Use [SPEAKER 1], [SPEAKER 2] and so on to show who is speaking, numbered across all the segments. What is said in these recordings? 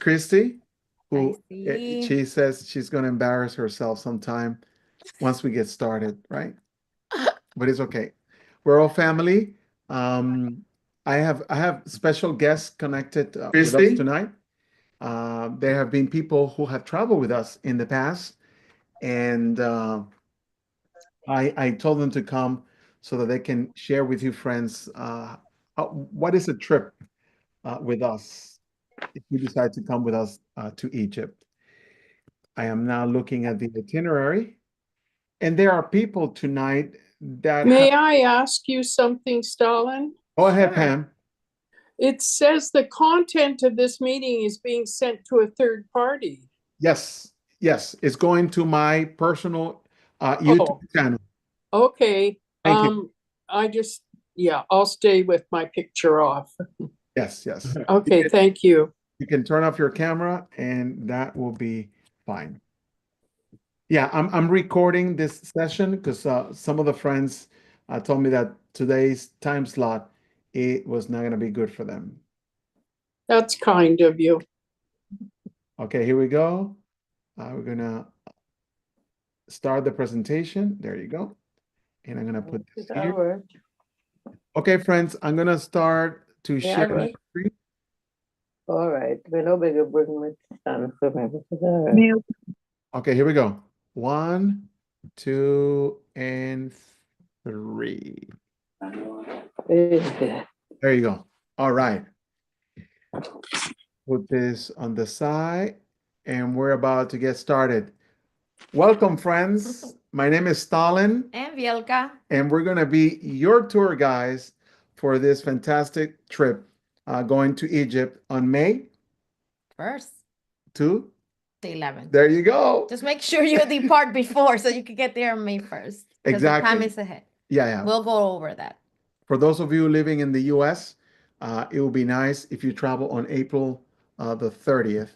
[SPEAKER 1] Christy,
[SPEAKER 2] I
[SPEAKER 1] who
[SPEAKER 2] see.
[SPEAKER 1] she says she's going to embarrass herself sometime once we get started, right? But it's okay. We're all family. Um, I have special guests connected with us
[SPEAKER 3] Christy?
[SPEAKER 1] tonight. There have been people who have traveled with us in the past, and I told them to come so that they can share with you, friends, what is a trip with us if you decide to come with us to Egypt. I am now looking at the itinerary, and there are people tonight that have.
[SPEAKER 4] May I ask you something, Stalin?
[SPEAKER 1] Go ahead,
[SPEAKER 2] Sure.
[SPEAKER 1] Pam.
[SPEAKER 4] It says the content of this meeting is being sent to a third party.
[SPEAKER 1] Yes, yes, it's going to my personal YouTube channel.
[SPEAKER 4] Okay.
[SPEAKER 1] Thank you.
[SPEAKER 4] I'll stay with my picture off.
[SPEAKER 1] Yes, yes.
[SPEAKER 4] Okay, thank you.
[SPEAKER 1] You can turn off your camera, and that will be fine. Yeah, I'm recording this session because some of the friends told me that today's time slot it was not going to be good for them.
[SPEAKER 4] That's kind of you.
[SPEAKER 1] Okay, here we go. We're gonna start the presentation. There you go. And I'm gonna put this here. Okay, friends, I'm gonna start to share my screen.
[SPEAKER 5] All right. We know we can bring my son for me. All right.
[SPEAKER 1] Okay, here we go. 1, 2, and 3.
[SPEAKER 5] Very
[SPEAKER 1] There you go. All right. Put this on the side, and we're about to get started. Welcome, friends. My name is Stalin,
[SPEAKER 2] And Vielka.
[SPEAKER 1] and we're going to be your tour guides for this fantastic trip going to Egypt on May
[SPEAKER 2] First,
[SPEAKER 1] 2.
[SPEAKER 2] the 11th.
[SPEAKER 1] There you go.
[SPEAKER 2] Just make sure you depart before so you can get there on May 1st. Because the time
[SPEAKER 1] Exactly.
[SPEAKER 2] is ahead.
[SPEAKER 1] Yeah, yeah.
[SPEAKER 2] We'll go over that.
[SPEAKER 1] For those of you living in the US, it would be nice if you travel on April the 30th.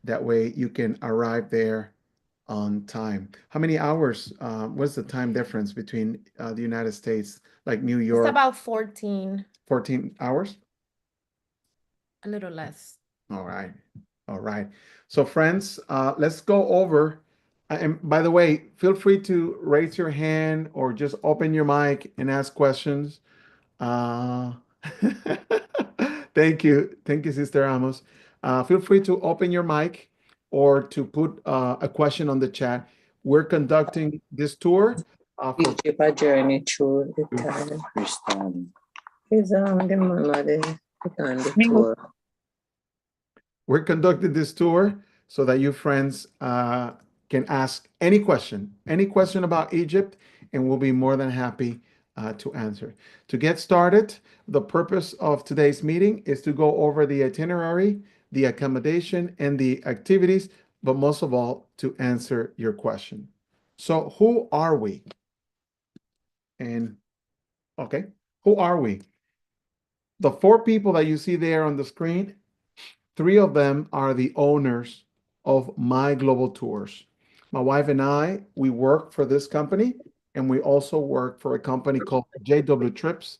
[SPEAKER 1] That way you can arrive there on time. How many hours? What's the time difference between the United States, like New
[SPEAKER 2] It's
[SPEAKER 1] York?
[SPEAKER 2] about 14,
[SPEAKER 1] 14 hours?
[SPEAKER 2] a little less.
[SPEAKER 1] All right. All right. So, friends, let's go over. And by the way, feel free to raise your hand or just open your mic and ask questions. Uh, thank you. Thank you, Sister Amos. Feel free to open your mic or to put a question on the chat. We're conducting this tour for
[SPEAKER 5] Egypt a journey through the time. He's on the man of the tour.
[SPEAKER 1] we're conducting this tour so that you friends can ask any question about Egypt, and we'll be more than happy to answer. To get started, the purpose of today's meeting is to go over the itinerary, the accommodation, and the activities, but most of all, to answer your question. So, who are we? And okay, who are we? The 4 people that you see there on the screen, 3 of them are the owners of My Global Tours. My wife and I, we work for this company, and we also work for a company called JW Trips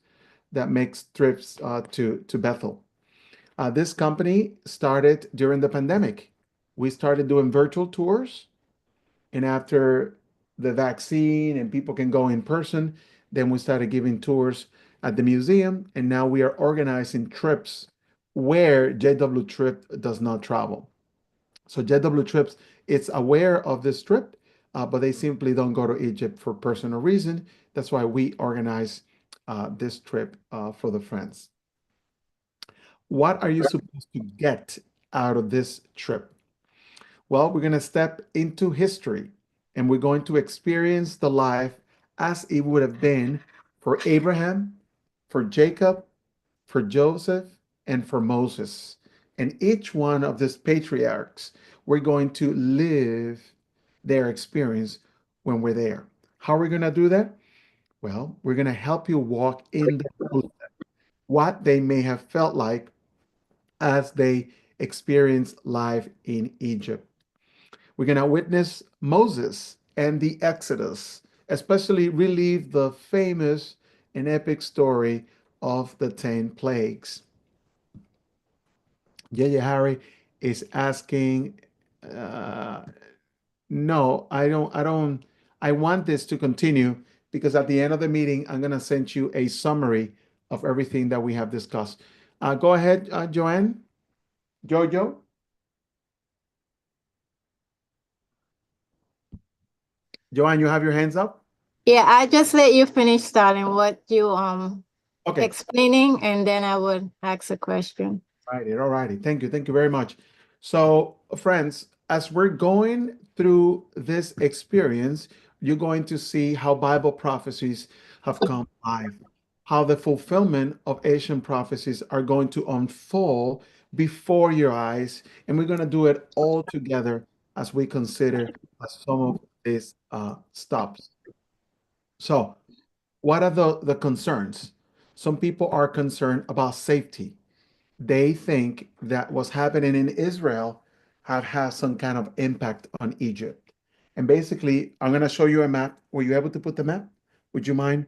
[SPEAKER 1] that makes trips to Bethel. This company started during the pandemic. We started doing virtual tours, and after the vaccine and people can go in person, then we started giving tours at the museum, and now we are organizing trips where JW Trip does not travel. So JW Trips is aware of this trip, but they simply don't go to Egypt for personal reason. That's why we organize this trip for the friends. What are you supposed to get out of this trip? Well, we're going to step into history, and we're going to experience the life as it would have been for Abraham, for Jacob, for Joseph, and for Moses. And each one of these patriarchs, we're going to live their experience when we're there. How are we going to do that? Well, we're going to help you walk in the footsteps, what they may have felt like as they experienced life in Egypt. We're going to witness Moses and the Exodus, especially relive the famous and epic story of the 10 plagues. Yeah, Harry is asking, no, I want this to continue because at the end of the meeting, I'm gonna send you a summary of everything that we have discussed. Go ahead, Joanne. Jojo. Joanne, you have your hands up?
[SPEAKER 2] Yeah, I just let you finish starting what you
[SPEAKER 1] Okay.
[SPEAKER 2] explaining, and then I would ask a question.
[SPEAKER 1] All righty. Thank you. Thank you very much. So, friends, as we're going through this experience, you're going to see how Bible prophecies have come alive, how the fulfillment of ancient prophecies are going to unfold before your eyes. And we're going to do it all together as we consider some of these stops. So, what are the concerns? Some people are concerned about safety. They think that what's happening in Israel have had some kind of impact on Egypt. And basically, I'm going to show you a map. Were you able to put the map? Would you mind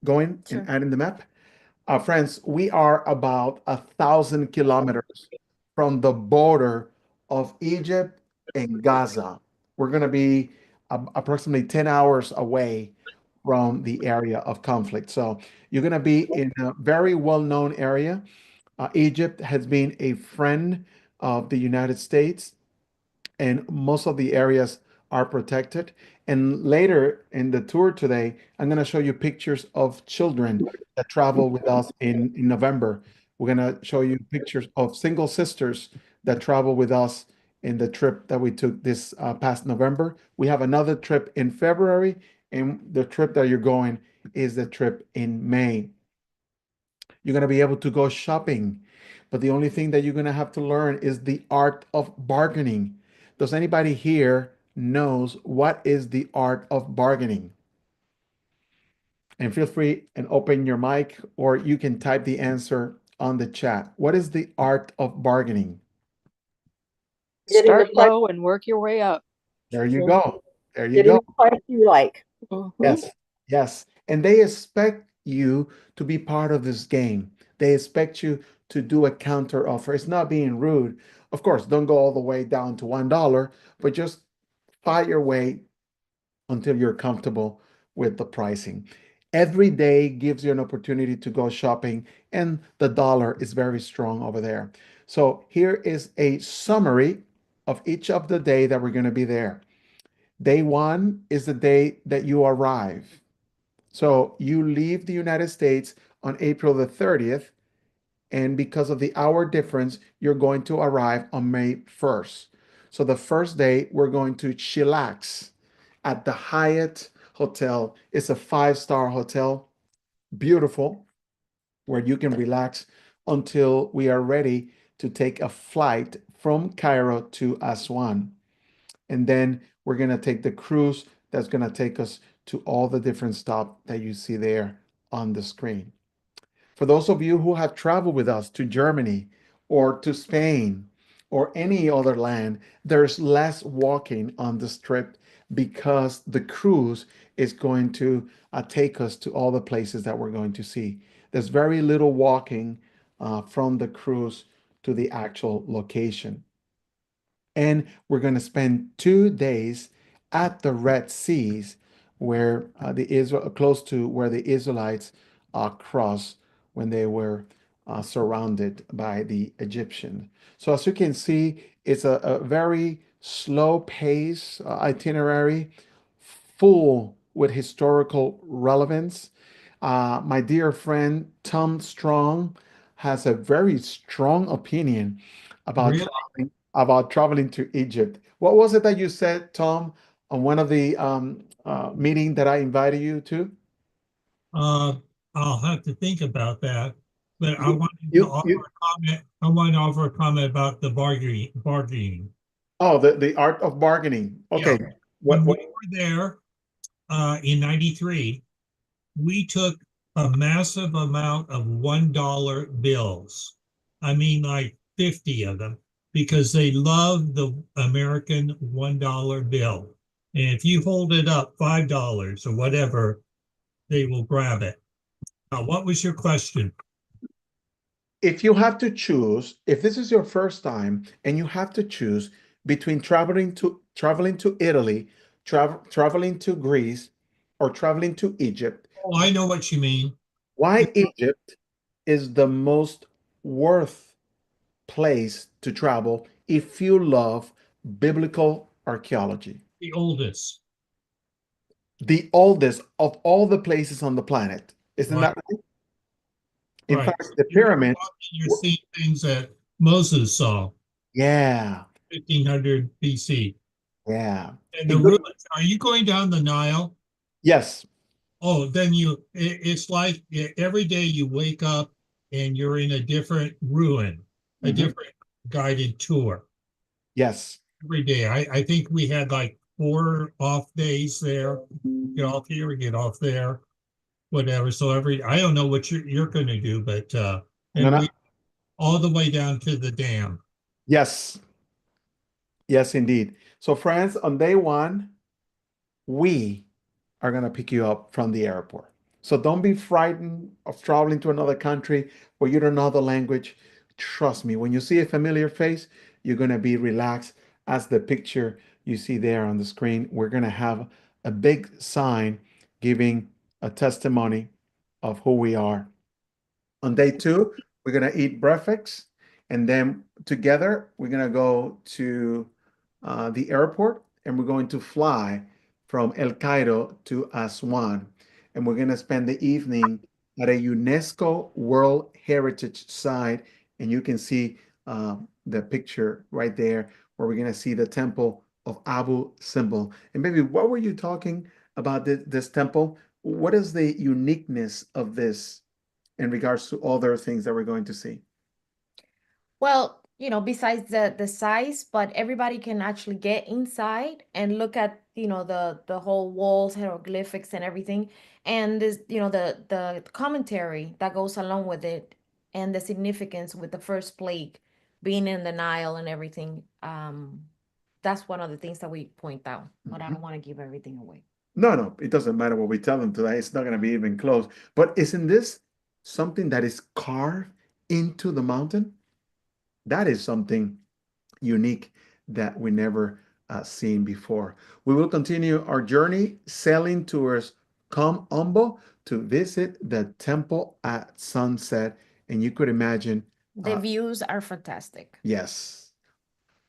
[SPEAKER 1] going and adding the map? Friends, we are about 1,000 kilometers from the border of Egypt and Gaza. We're going to be approximately 10 hours away from the area of conflict. So you're going to be in a very well-known area. Egypt has been a friend of the United States, and most of the areas are protected. And later in the tour today, I'm going to show you pictures of children that travel with us in November. We're going to show you pictures of single sisters that travel with us in the trip that we took this past November. We have another trip in February, and the trip that you're going is the trip in May. You're going to be able to go shopping, but the only thing that you're going to have to learn is the art of bargaining. Does anybody here knows what is the art of bargaining? And feel free and open your mic, or you can type the answer on the chat. What is the art of bargaining?
[SPEAKER 3] Start low and work your way up.
[SPEAKER 1] There you go. There you
[SPEAKER 3] Getting
[SPEAKER 1] go.
[SPEAKER 3] the price you like.
[SPEAKER 1] Yes, yes. And they expect you to be part of this game. They expect you to do a counter offer. It's not being rude. Of course, don't go all the way down to $1, but just fight your way until you're comfortable with the pricing. Every day gives you an opportunity to go shopping, and the dollar is very strong over there. So here is a summary of each of the day that we're going to be there. Day one is the day that you arrive. So you leave the United States on April the 30th, and because of the hour difference, you're going to arrive on May 1st. So the first day, we're going to chillax at the Hyatt Hotel. It's a 5-star hotel, beautiful, where you can relax until we are ready to take a flight from Cairo to Aswan. And then we're going to take the cruise that's going to take us to all the different stops that you see there on the screen. For those of you who have traveled with us to Germany or to Spain or any other land, there's less walking on this trip because the cruise is going to take us to all the places that we're going to see. There's very little walking from the cruise to the actual location. And we're going to spend 2 days at the Red Seas, where close to where the Israelites crossed when they were surrounded by the Egyptians. So as you can see, it's a very slow pace itinerary, full with historical relevance. My dear friend Tom Strong has a very strong opinion about
[SPEAKER 6] Really?
[SPEAKER 1] traveling to Egypt. What was it that you said, Tom, on one of the meeting that I invited you to?
[SPEAKER 6] Uh, I'll have to think about that. But I
[SPEAKER 1] You,
[SPEAKER 6] wanted to
[SPEAKER 1] you,
[SPEAKER 6] offer
[SPEAKER 1] you,
[SPEAKER 6] a comment. I wanted to offer a comment about the bargaining.
[SPEAKER 1] oh, the art of bargaining.
[SPEAKER 6] Yeah.
[SPEAKER 1] Okay.
[SPEAKER 6] When
[SPEAKER 1] What,
[SPEAKER 6] we were there in '93, we took a massive amount of $1 bills. I mean, like 50 of them, because they love the American $1 bill. And if you hold it up $5 or whatever, they will grab it. What was your question?
[SPEAKER 1] if you have to choose, if this is your first time and you have to choose between traveling to Italy, traveling to Greece, or traveling to Egypt,
[SPEAKER 6] Oh, I know what you mean.
[SPEAKER 1] why Egypt is the most worth place to travel if you love biblical archaeology.
[SPEAKER 6] The oldest.
[SPEAKER 1] The oldest of all the places on the planet. Isn't
[SPEAKER 6] Right.
[SPEAKER 1] that right? In
[SPEAKER 6] Right.
[SPEAKER 1] fact, the pyramids,
[SPEAKER 6] You're seeing things that Moses saw,
[SPEAKER 1] yeah,
[SPEAKER 6] 1500 BC.
[SPEAKER 1] yeah.
[SPEAKER 6] And the ruins, are you going down the Nile?
[SPEAKER 1] Yes.
[SPEAKER 6] Oh, then it's like every day you wake up and you're in a different ruin, a
[SPEAKER 1] Mhm.
[SPEAKER 6] different guided tour.
[SPEAKER 1] Yes.
[SPEAKER 6] Every day. I think we had like 4 off days there. Get off here, get off there, whatever. So I don't know what you're going to do, but
[SPEAKER 1] I'm
[SPEAKER 6] and
[SPEAKER 1] gonna,
[SPEAKER 6] we all the way down to the dam.
[SPEAKER 1] yes. Yes, indeed. So, friends, on day one, we are going to pick you up from the airport. So don't be frightened of traveling to another country where you don't know the language. Trust me, when you see a familiar face, you're going to be relaxed. As the picture you see there on the screen, we're going to have a big sign giving a testimony of who we are. On day two, we're going to eat breakfast, and then together we're going to go to the airport, and we're going to fly from El Cairo to Aswan, and we're going to spend the evening at a UNESCO World Heritage Site, and you can see the picture right there where we're going to see the temple of Abu Simbel. And maybe what were you talking about this temple? What is the uniqueness of this in regards to other things that we're going to see?
[SPEAKER 2] Well, besides the size, but everybody can actually get inside and look at, the whole walls, hieroglyphics and everything. And this, the commentary that goes along with it and the significance with the first plague being in the Nile and everything. That's one of the things that we point out, but I don't want to give everything away.
[SPEAKER 1] No, it doesn't matter what we tell them today. It's not going to be even close. But isn't this something that is carved into the mountain? That is something unique that we never seen before. We will continue our journey sailing towards Kom Ombo to visit the temple at sunset. And you could imagine,
[SPEAKER 2] The views are fantastic.
[SPEAKER 1] yes.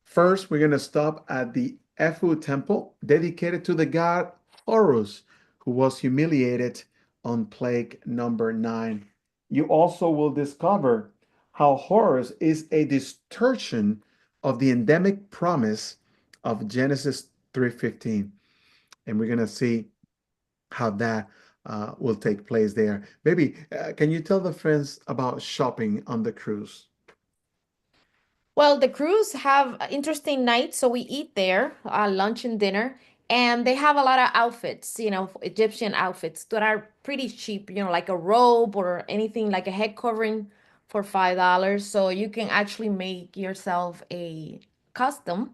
[SPEAKER 1] First, we're going to stop at the Efu temple dedicated to the god Horus, who was humiliated on plague number 9. You also will discover how Horus is a distortion of the endemic promise of Genesis 3:15. And we're going to see how that will take place there. Maybe, can you tell the friends about shopping on the cruise?
[SPEAKER 2] Well, the cruise have interesting nights, so we eat there, lunch and dinner, and they have a lot of outfits, Egyptian outfits that are pretty cheap, like a robe or anything like a head covering for $5. So you can actually make yourself a custom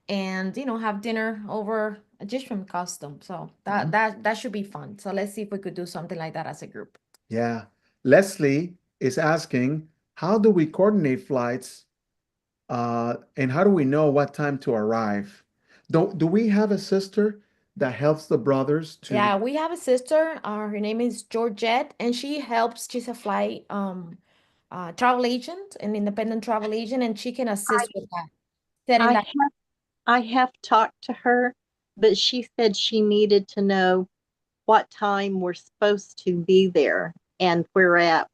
[SPEAKER 2] and, have dinner over Egyptian custom. So that should be fun. So let's see if we could do something like that as a group.
[SPEAKER 1] Yeah. Leslie is asking, how do we coordinate flights and how do we know what time to arrive? Do we have a sister that helps the brothers to?
[SPEAKER 2] Yeah, we have a sister. Her name is Georgette, and she helps. She's a flight travel agent, an independent travel agent, and she can assist with that. Setting
[SPEAKER 3] I
[SPEAKER 2] that.
[SPEAKER 3] have, I have talked to her, but she said she needed to know what time we're supposed to be there and where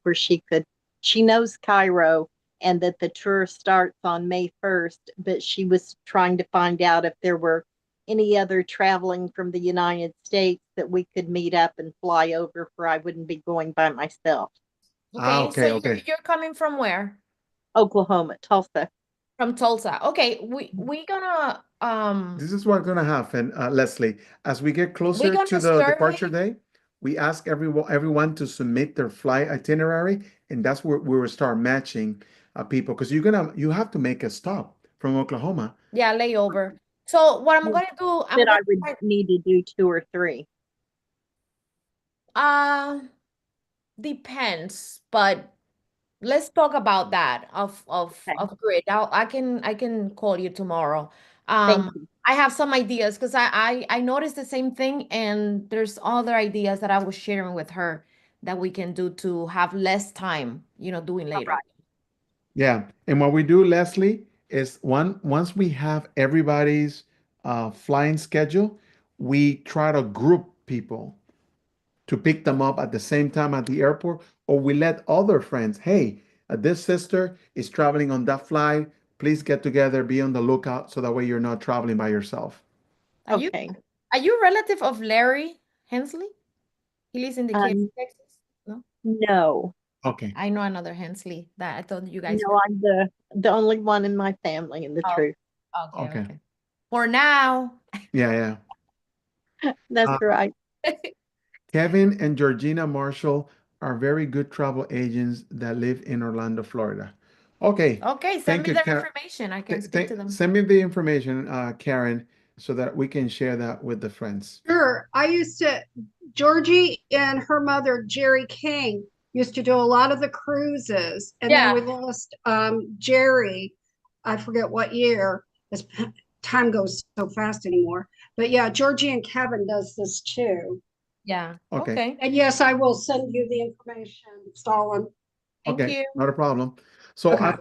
[SPEAKER 3] she knows Cairo and that the tour starts on May 1st, but she was trying to find out if there were any other traveling from the United States that we could meet up and fly over, for I wouldn't be going by myself.
[SPEAKER 2] Okay, so
[SPEAKER 1] Okay.
[SPEAKER 2] you're coming from where?
[SPEAKER 3] Oklahoma, Tulsa.
[SPEAKER 2] From Tulsa. Okay, we gonna
[SPEAKER 1] This is what's going to happen, Leslie. As we get closer
[SPEAKER 2] gonna
[SPEAKER 1] to the
[SPEAKER 2] survey-
[SPEAKER 1] departure day, we ask everyone to submit their flight itinerary, and that's where we will start matching people because you have to make a stop from Oklahoma.
[SPEAKER 2] yeah, layover. So what I'm gonna do, I'm
[SPEAKER 3] That I
[SPEAKER 2] gonna
[SPEAKER 3] would need to do 2 or 3.
[SPEAKER 2] uh depends, but let's talk about that
[SPEAKER 3] Okay.
[SPEAKER 2] of grid. I can call you tomorrow.
[SPEAKER 3] Thank you.
[SPEAKER 2] I have some ideas because I noticed the same thing, and there's other ideas that I was sharing with her that we can do to have less time, doing later.
[SPEAKER 1] Yeah, and what we do, Leslie, is once we have everybody's flying schedule, we try to group people to pick them up at the same time at the airport, or we let other friends, hey, this sister is traveling on that flight. Please get together, be on the lookout, so that way you're not traveling by yourself.
[SPEAKER 2] Are you
[SPEAKER 3] Okay.
[SPEAKER 2] are you a relative of Larry Hensley? He lives in Decatur,
[SPEAKER 3] Um,
[SPEAKER 2] Texas. No,
[SPEAKER 3] no,
[SPEAKER 1] Okay.
[SPEAKER 2] I know another Hensley that I thought you guys
[SPEAKER 3] no,
[SPEAKER 2] were.
[SPEAKER 3] I'm the only one in my family in the
[SPEAKER 2] Oh,
[SPEAKER 3] truth.
[SPEAKER 2] okay,
[SPEAKER 1] Okay.
[SPEAKER 2] okay. For now.
[SPEAKER 1] Yeah, yeah.
[SPEAKER 3] That's
[SPEAKER 1] Uh,
[SPEAKER 3] right.
[SPEAKER 1] Kevin and Georgina Marshall are very good travel agents that live in Orlando, Florida. Okay.
[SPEAKER 2] Okay, send
[SPEAKER 1] Thank
[SPEAKER 2] me
[SPEAKER 1] you,
[SPEAKER 2] their
[SPEAKER 1] Karen.
[SPEAKER 2] information. I can speak to them.
[SPEAKER 1] Send me the information, Karen, so that we can share that with the friends.
[SPEAKER 7] Sure. Georgie and her mother, Jerry King, used to do a lot of the cruises. And
[SPEAKER 2] Yeah.
[SPEAKER 7] then we lost Jerry, I forget what year. As time goes so fast anymore. But yeah, Georgie and Kevin does this too.
[SPEAKER 2] Yeah.
[SPEAKER 1] Okay.
[SPEAKER 2] Okay.
[SPEAKER 7] And yes, I will send you the information, Stalin.
[SPEAKER 2] Thank
[SPEAKER 1] Okay,
[SPEAKER 2] you.
[SPEAKER 1] not a problem. So
[SPEAKER 7] Okay.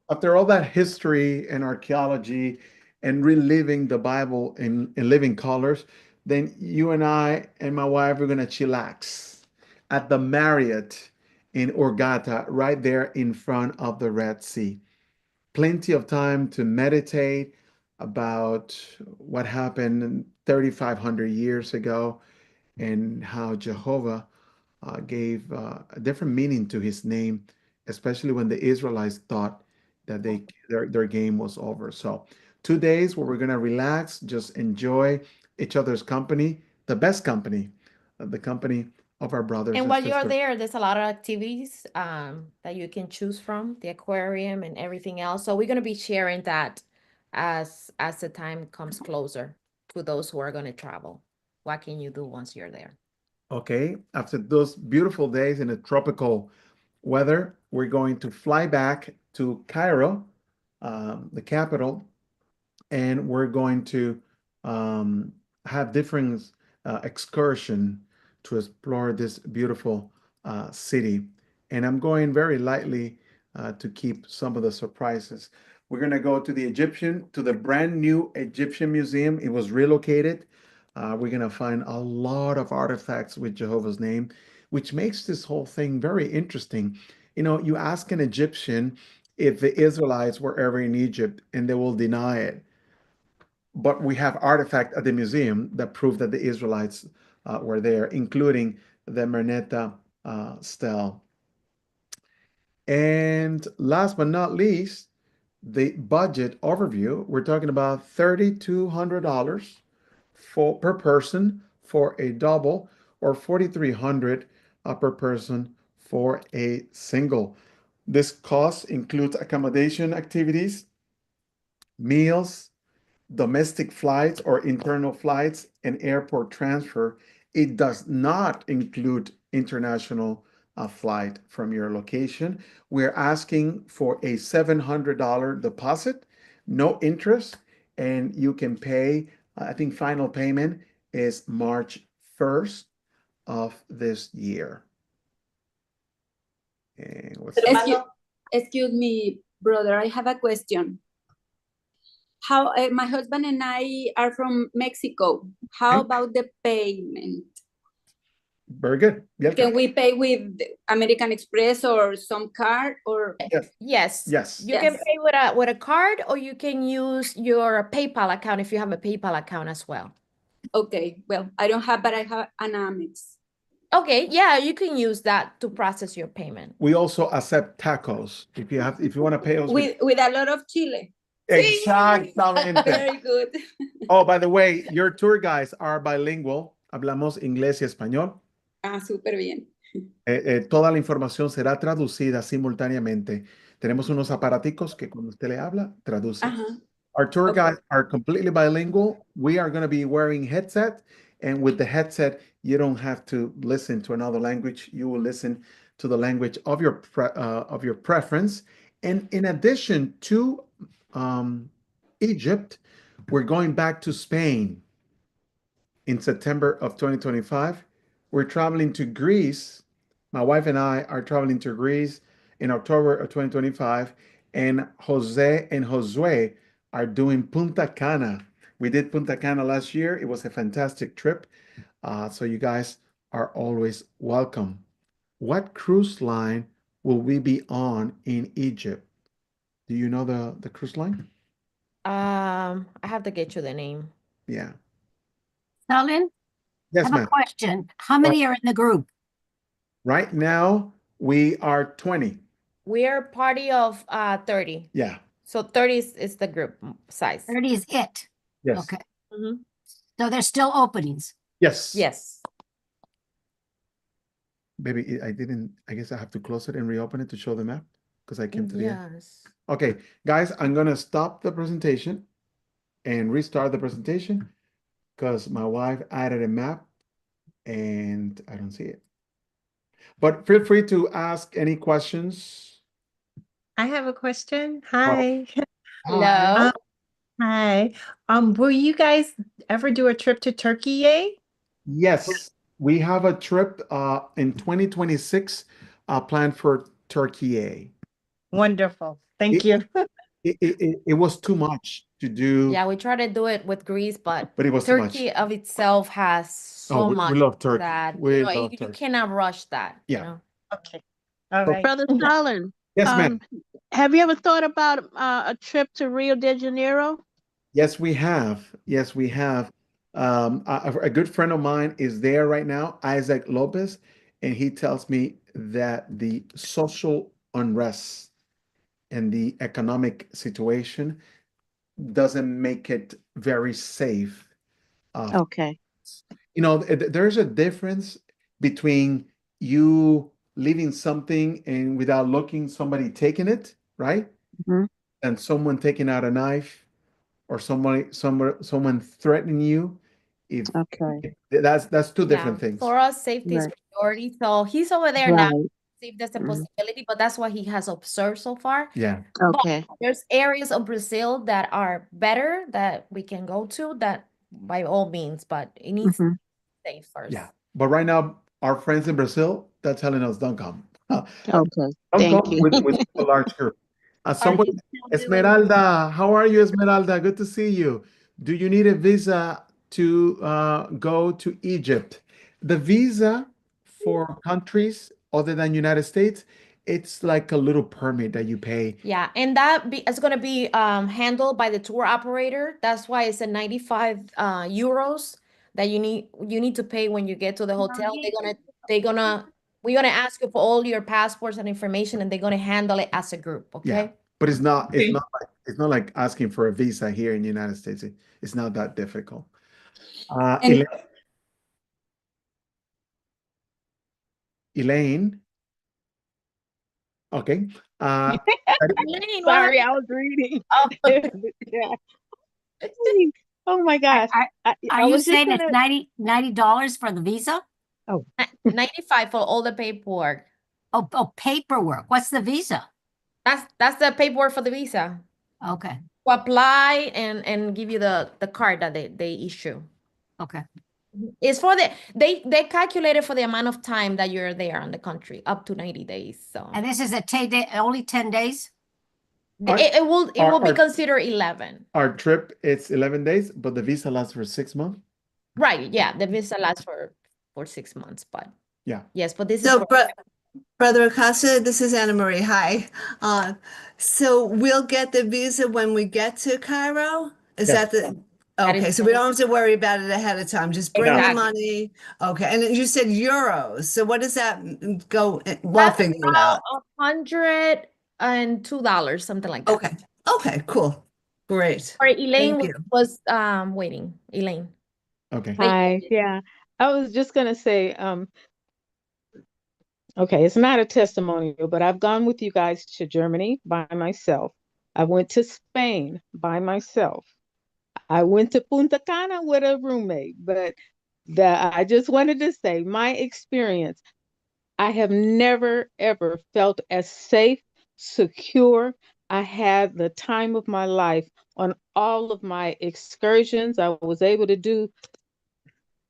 [SPEAKER 1] after all that history and archaeology and reliving the Bible in living colors, then you and I and my wife are gonna chillax at the Marriott in Orgata, right there in front of the Red Sea. Plenty of time to meditate about what happened 3,500 years ago and how Jehovah gave a different meaning to his name, especially when the Israelites thought that their game was over. So 2 days where we're gonna relax, just enjoy each other's company, the best company, the company of our brothers
[SPEAKER 2] And
[SPEAKER 1] and
[SPEAKER 2] while you're
[SPEAKER 1] sisters.
[SPEAKER 2] there, there's a lot of activities that you can choose from, the aquarium and everything else. So we're gonna be sharing that as the time comes closer to those who are gonna travel. What can you do once you're there?
[SPEAKER 1] Okay, after those beautiful days in a tropical weather, we're going to fly back to Cairo, the capital, and we're going to have different excursion to explore this beautiful city. And I'm going very lightly to keep some of the surprises. We're going to go to the brand new Egyptian museum. It was relocated. We're going to find a lot of artifacts with Jehovah's name, which makes this whole thing very interesting. You ask an Egyptian if the Israelites were ever in Egypt, and they will deny it. But we have artifacts at the museum that prove that the Israelites were there, including the Mernetta stele. And last but not least, the budget overview. We're talking about $3,200 per person for a double, or $4,300 per person for a single. This cost includes accommodation activities, meals, domestic flights or internal flights, and airport transfer. It does not include international flight from your location. We're asking for a $700 deposit, no interest, and you can pay, I think final payment is March 1st of this year. And
[SPEAKER 8] Excuse me, brother, I have a question. How my husband and I are from Mexico. How
[SPEAKER 1] Okay.
[SPEAKER 8] about the payment?
[SPEAKER 1] Very good. Yeah.
[SPEAKER 8] Can we pay with American Express or some card or?
[SPEAKER 2] Yes.
[SPEAKER 1] Yes.
[SPEAKER 2] You can
[SPEAKER 8] Yes.
[SPEAKER 2] pay with a card, or you can use your PayPal account if you have a PayPal account as well.
[SPEAKER 8] Okay, well, I don't have, but I have an Amex.
[SPEAKER 2] Okay, yeah, you can use that to process your payment.
[SPEAKER 1] We also accept tacos. If you want to pay us
[SPEAKER 8] With a lot of chile.
[SPEAKER 1] Exactamente.
[SPEAKER 8] Very good.
[SPEAKER 1] Oh, by the way, your tour guides are bilingual. Hablamos inglés y español.
[SPEAKER 8] Ah, súper bien.
[SPEAKER 1] Toda la información será traducida simultáneamente. Tenemos unos aparaticos que cuando usted le habla, traduce.
[SPEAKER 8] Ajá.
[SPEAKER 1] Our tour
[SPEAKER 8] Okay.
[SPEAKER 1] guides are completely bilingual. We are going to be wearing headset, and with the headset, you don't have to listen to another language. You will listen to the language of your preference. And in addition to Egypt, we're going back to Spain in September of 2025. We're traveling to Greece. My wife and I are traveling to Greece in October of 2025. And Jose and Josue are doing Punta Cana. We did Punta Cana last year. It was a fantastic trip. So you guys are always welcome. What cruise line will we be on in Egypt? Do you know the cruise line?
[SPEAKER 2] I have to get you the name.
[SPEAKER 1] Yeah.
[SPEAKER 9] Helen, I
[SPEAKER 1] Yes,
[SPEAKER 9] have a
[SPEAKER 1] ma'am.
[SPEAKER 9] question. How many are in the group?
[SPEAKER 1] Right now we are 20.
[SPEAKER 2] We are party of 30.
[SPEAKER 1] Yeah.
[SPEAKER 2] So 30 is the group size.
[SPEAKER 9] 30 is it.
[SPEAKER 1] Yes.
[SPEAKER 9] Okay.
[SPEAKER 2] Mhm.
[SPEAKER 9] So there's still openings.
[SPEAKER 1] Yes.
[SPEAKER 2] Yes.
[SPEAKER 1] Baby, I guess I have to close it and reopen it to show the map because I came to the end.
[SPEAKER 2] Yes.
[SPEAKER 1] Okay, guys, I'm gonna stop the presentation and restart the presentation because my wife added a map and I don't see it. But feel free to ask any questions.
[SPEAKER 5] I have a question. Hi.
[SPEAKER 2] Hello.
[SPEAKER 5] Hi. Will you guys ever do a trip to Turkey? Yay?
[SPEAKER 1] Yes, we have a trip in 2026 planned for Turkey.
[SPEAKER 5] Wonderful. Thank you.
[SPEAKER 1] It was too much to do,
[SPEAKER 2] Yeah, we try to do it with Greece, but
[SPEAKER 1] but it was too much.
[SPEAKER 2] Turkey of itself has so
[SPEAKER 1] we
[SPEAKER 2] much
[SPEAKER 1] love Turkey.
[SPEAKER 2] that
[SPEAKER 1] We
[SPEAKER 2] you
[SPEAKER 1] love
[SPEAKER 2] you
[SPEAKER 1] Turkey.
[SPEAKER 2] cannot rush that.
[SPEAKER 1] Yeah.
[SPEAKER 5] Okay. All right.
[SPEAKER 10] Brother Stalin,
[SPEAKER 1] Yes, ma'am.
[SPEAKER 10] have you ever thought about a trip to Rio de Janeiro?
[SPEAKER 1] Yes, we have. Yes, we have. A good friend of mine is there right now, Isaac Lopez, and he tells me that the social unrest and the economic situation doesn't make it very safe.
[SPEAKER 10] Okay.
[SPEAKER 1] You know, there's a difference between you leaving something and without looking, somebody taking it, right?
[SPEAKER 10] Mhm.
[SPEAKER 1] And someone taking out a knife or someone threatening you.
[SPEAKER 10] Okay.
[SPEAKER 1] That's two
[SPEAKER 2] Yeah.
[SPEAKER 1] different things.
[SPEAKER 2] For us, safety is
[SPEAKER 10] Right.
[SPEAKER 2] priority. So he's over there now.
[SPEAKER 10] Right.
[SPEAKER 2] See if there's a
[SPEAKER 10] Mhm.
[SPEAKER 2] possibility, but that's what he has observed so far.
[SPEAKER 1] Yeah.
[SPEAKER 10] Okay.
[SPEAKER 2] There's areas of Brazil that are better that we can go to, that by all means, but it needs to
[SPEAKER 10] Mhm.
[SPEAKER 2] be safe first.
[SPEAKER 1] Yeah. But right now, our friends in Brazil, they're telling us don't come.
[SPEAKER 10] Okay.
[SPEAKER 1] Don't
[SPEAKER 10] Thank
[SPEAKER 1] come
[SPEAKER 10] you.
[SPEAKER 1] with a large group. Someone,
[SPEAKER 8] you still doing-
[SPEAKER 1] Esmeralda, how are you, Esmeralda? Good to see you. Do you need a visa to go to Egypt? The visa for countries other than United States, it's like a little permit that you pay.
[SPEAKER 2] Yeah, and it's gonna be handled by the tour operator. That's why it's a 95 euros that you need to pay when you get to the hotel. We're gonna ask you for all your passports and information, and they're gonna handle it as a group.
[SPEAKER 1] Yeah,
[SPEAKER 2] Okay.
[SPEAKER 1] but it's not like asking for a visa here in the United States. It's not that difficult.
[SPEAKER 8] And-
[SPEAKER 1] Elaine. Okay.
[SPEAKER 2] Elaine, what
[SPEAKER 10] Sorry,
[SPEAKER 2] happened?
[SPEAKER 10] I was reading.
[SPEAKER 2] Oh,
[SPEAKER 10] Yeah. Oh my gosh. I
[SPEAKER 9] Are you
[SPEAKER 10] was just
[SPEAKER 9] saying it's
[SPEAKER 10] gonna-
[SPEAKER 9] $90 for the visa?
[SPEAKER 2] 95 for all the paperwork.
[SPEAKER 9] Oh, paperwork. What's the visa?
[SPEAKER 2] That's the paperwork for the visa.
[SPEAKER 9] Okay.
[SPEAKER 2] To apply and give you the card that they issue.
[SPEAKER 9] Okay.
[SPEAKER 2] It's for they calculated for the amount of time that you're there in the country, up to 90 days. So
[SPEAKER 9] And this is only 10 days?
[SPEAKER 2] it will be
[SPEAKER 1] our-
[SPEAKER 2] considered 11.
[SPEAKER 1] Our trip, it's 11 days, but the visa lasts for 6 months.
[SPEAKER 2] Right, yeah, the visa lasts for 6 months, but
[SPEAKER 1] Yeah.
[SPEAKER 2] yes, but this is
[SPEAKER 11] So,
[SPEAKER 2] for
[SPEAKER 11] Brother Acosta, this is Anna Marie. Hi. So we'll get the visa when we get to Cairo? Is
[SPEAKER 1] Yes.
[SPEAKER 11] that the?
[SPEAKER 2] That is
[SPEAKER 11] Okay, so we don't have to worry about it ahead of time. Just bring the
[SPEAKER 2] Exactly.
[SPEAKER 11] money. Okay, and you said euros. So what does that go? We'll figure it out.
[SPEAKER 2] $102, something like that.
[SPEAKER 11] Okay. Okay, cool. Great.
[SPEAKER 2] Or Elaine
[SPEAKER 11] Thank you.
[SPEAKER 2] was waiting. Elaine.
[SPEAKER 1] Okay.
[SPEAKER 12] Hi, yeah. I was just gonna say, okay, it's not a testimonial, but I've gone with you guys to Germany by myself. I went to Spain by myself. I went to Punta Cana with a roommate, but I just wanted to say my experience. I have never, ever felt as safe, secure. I had the time of my life on all of my excursions. I was able to do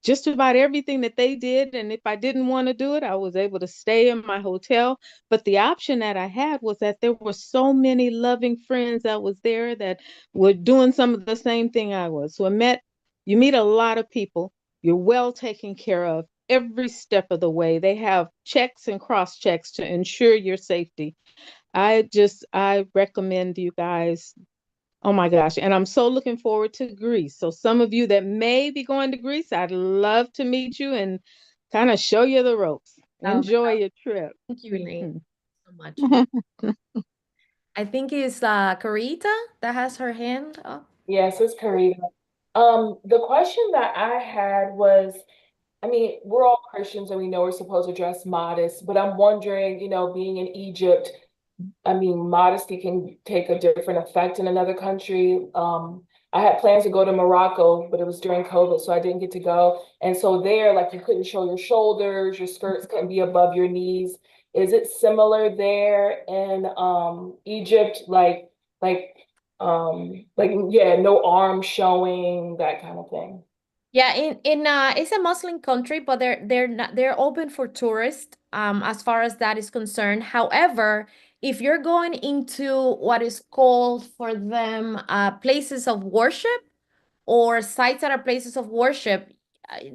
[SPEAKER 12] just about everything that they did. And if I didn't want to do it, I was able to stay in my hotel. But the option that I had was that there were so many loving friends that was there that were doing some of the same thing I was. So you meet a lot of people. You're well taken care of every step of the way. They have checks and cross checks to ensure your safety. I recommend you guys. Oh my gosh. And I'm so looking forward to Greece. So some of you that may be going to Greece, I'd love to meet you and kind of show you the ropes. Enjoy your trip.
[SPEAKER 2] Thank you, Elaine, so much. I think it's Carita that has her hand up.
[SPEAKER 13] Yes, it's Karina. The question that I had was, I mean, we're all Christians and we know we're supposed to dress modest, but I'm wondering, being in Egypt, I mean, modesty can take a different effect in another country. I had plans to go to Morocco, but it was during COVID, so I didn't get to go. And so there, like, you couldn't show your shoulders, your skirts couldn't be above your knees. Is it similar there in Egypt? No arm showing, that kind of thing.
[SPEAKER 2] Yeah, it's a Muslim country, but they're open for tourists as far as that is concerned. However, if you're going into what is called for them places of worship or sites that are places of worship,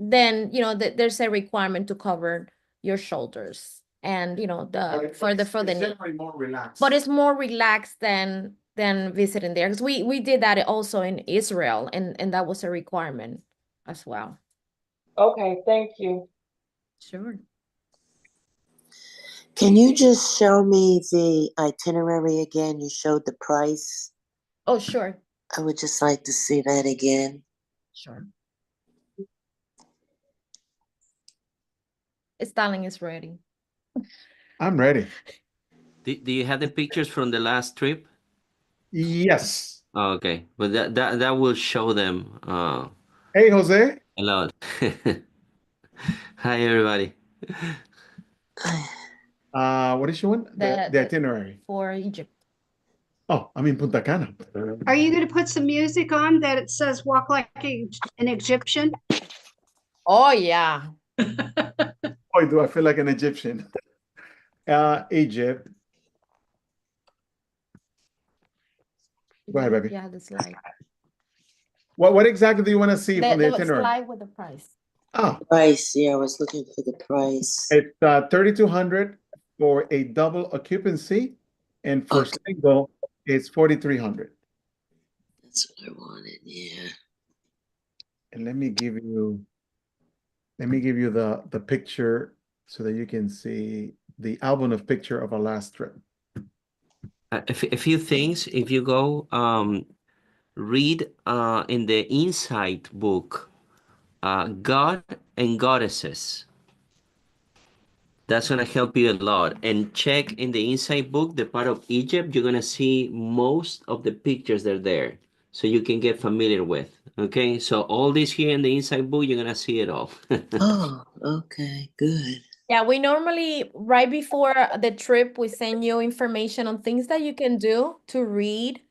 [SPEAKER 2] then there's a requirement to cover your shoulders and for the knee.
[SPEAKER 1] Generally more relaxed.
[SPEAKER 2] But it's more relaxed than visiting there, because we did that also in Israel, and that was a requirement as well.
[SPEAKER 13] Okay, thank you.
[SPEAKER 2] Sure.
[SPEAKER 14] Can you just show me the itinerary again? You showed the price.
[SPEAKER 2] Oh, sure.
[SPEAKER 14] I would just like to see that again.
[SPEAKER 2] Sure. Stalin is ready.
[SPEAKER 1] I'm ready.
[SPEAKER 15] Do you have the pictures from the last trip?
[SPEAKER 1] Yes.
[SPEAKER 15] Oh, okay, but that will show them.
[SPEAKER 1] Hey, Jose.
[SPEAKER 15] Hello. Hi, everybody.
[SPEAKER 1] What is showing? The itinerary.
[SPEAKER 2] For Egypt.
[SPEAKER 1] Oh, I'm in Punta Cana.
[SPEAKER 7] Are you going to put some music on that it says walk like an Egyptian?
[SPEAKER 2] Oh, yeah.
[SPEAKER 1] Boy, do I feel like an Egyptian. Egypt. Go ahead, baby.
[SPEAKER 2] Yeah, the slide.
[SPEAKER 1] What exactly do you want to see from the
[SPEAKER 2] The
[SPEAKER 1] itinerary?
[SPEAKER 2] slide with the price.
[SPEAKER 1] Oh,
[SPEAKER 14] Price, yeah, I was looking for the price.
[SPEAKER 1] it's $3,200 for a double occupancy, and for single, it's $4,300.
[SPEAKER 14] That's what I wanted, yeah.
[SPEAKER 1] And let me give you the picture so that you can see the album of picture of our last trip.
[SPEAKER 15] A few things. If you go read in the Insight book, God and Goddesses. That's going to help you a lot. And check in the Insight book, the part of Egypt, you're going to see most of the pictures that are there, so you can get familiar with. Okay, so all this here in the Insight book, you're going to see it all.
[SPEAKER 14] Oh, okay, good.
[SPEAKER 2] Yeah, we normally, right before the trip, we send you information on things that you can do to read,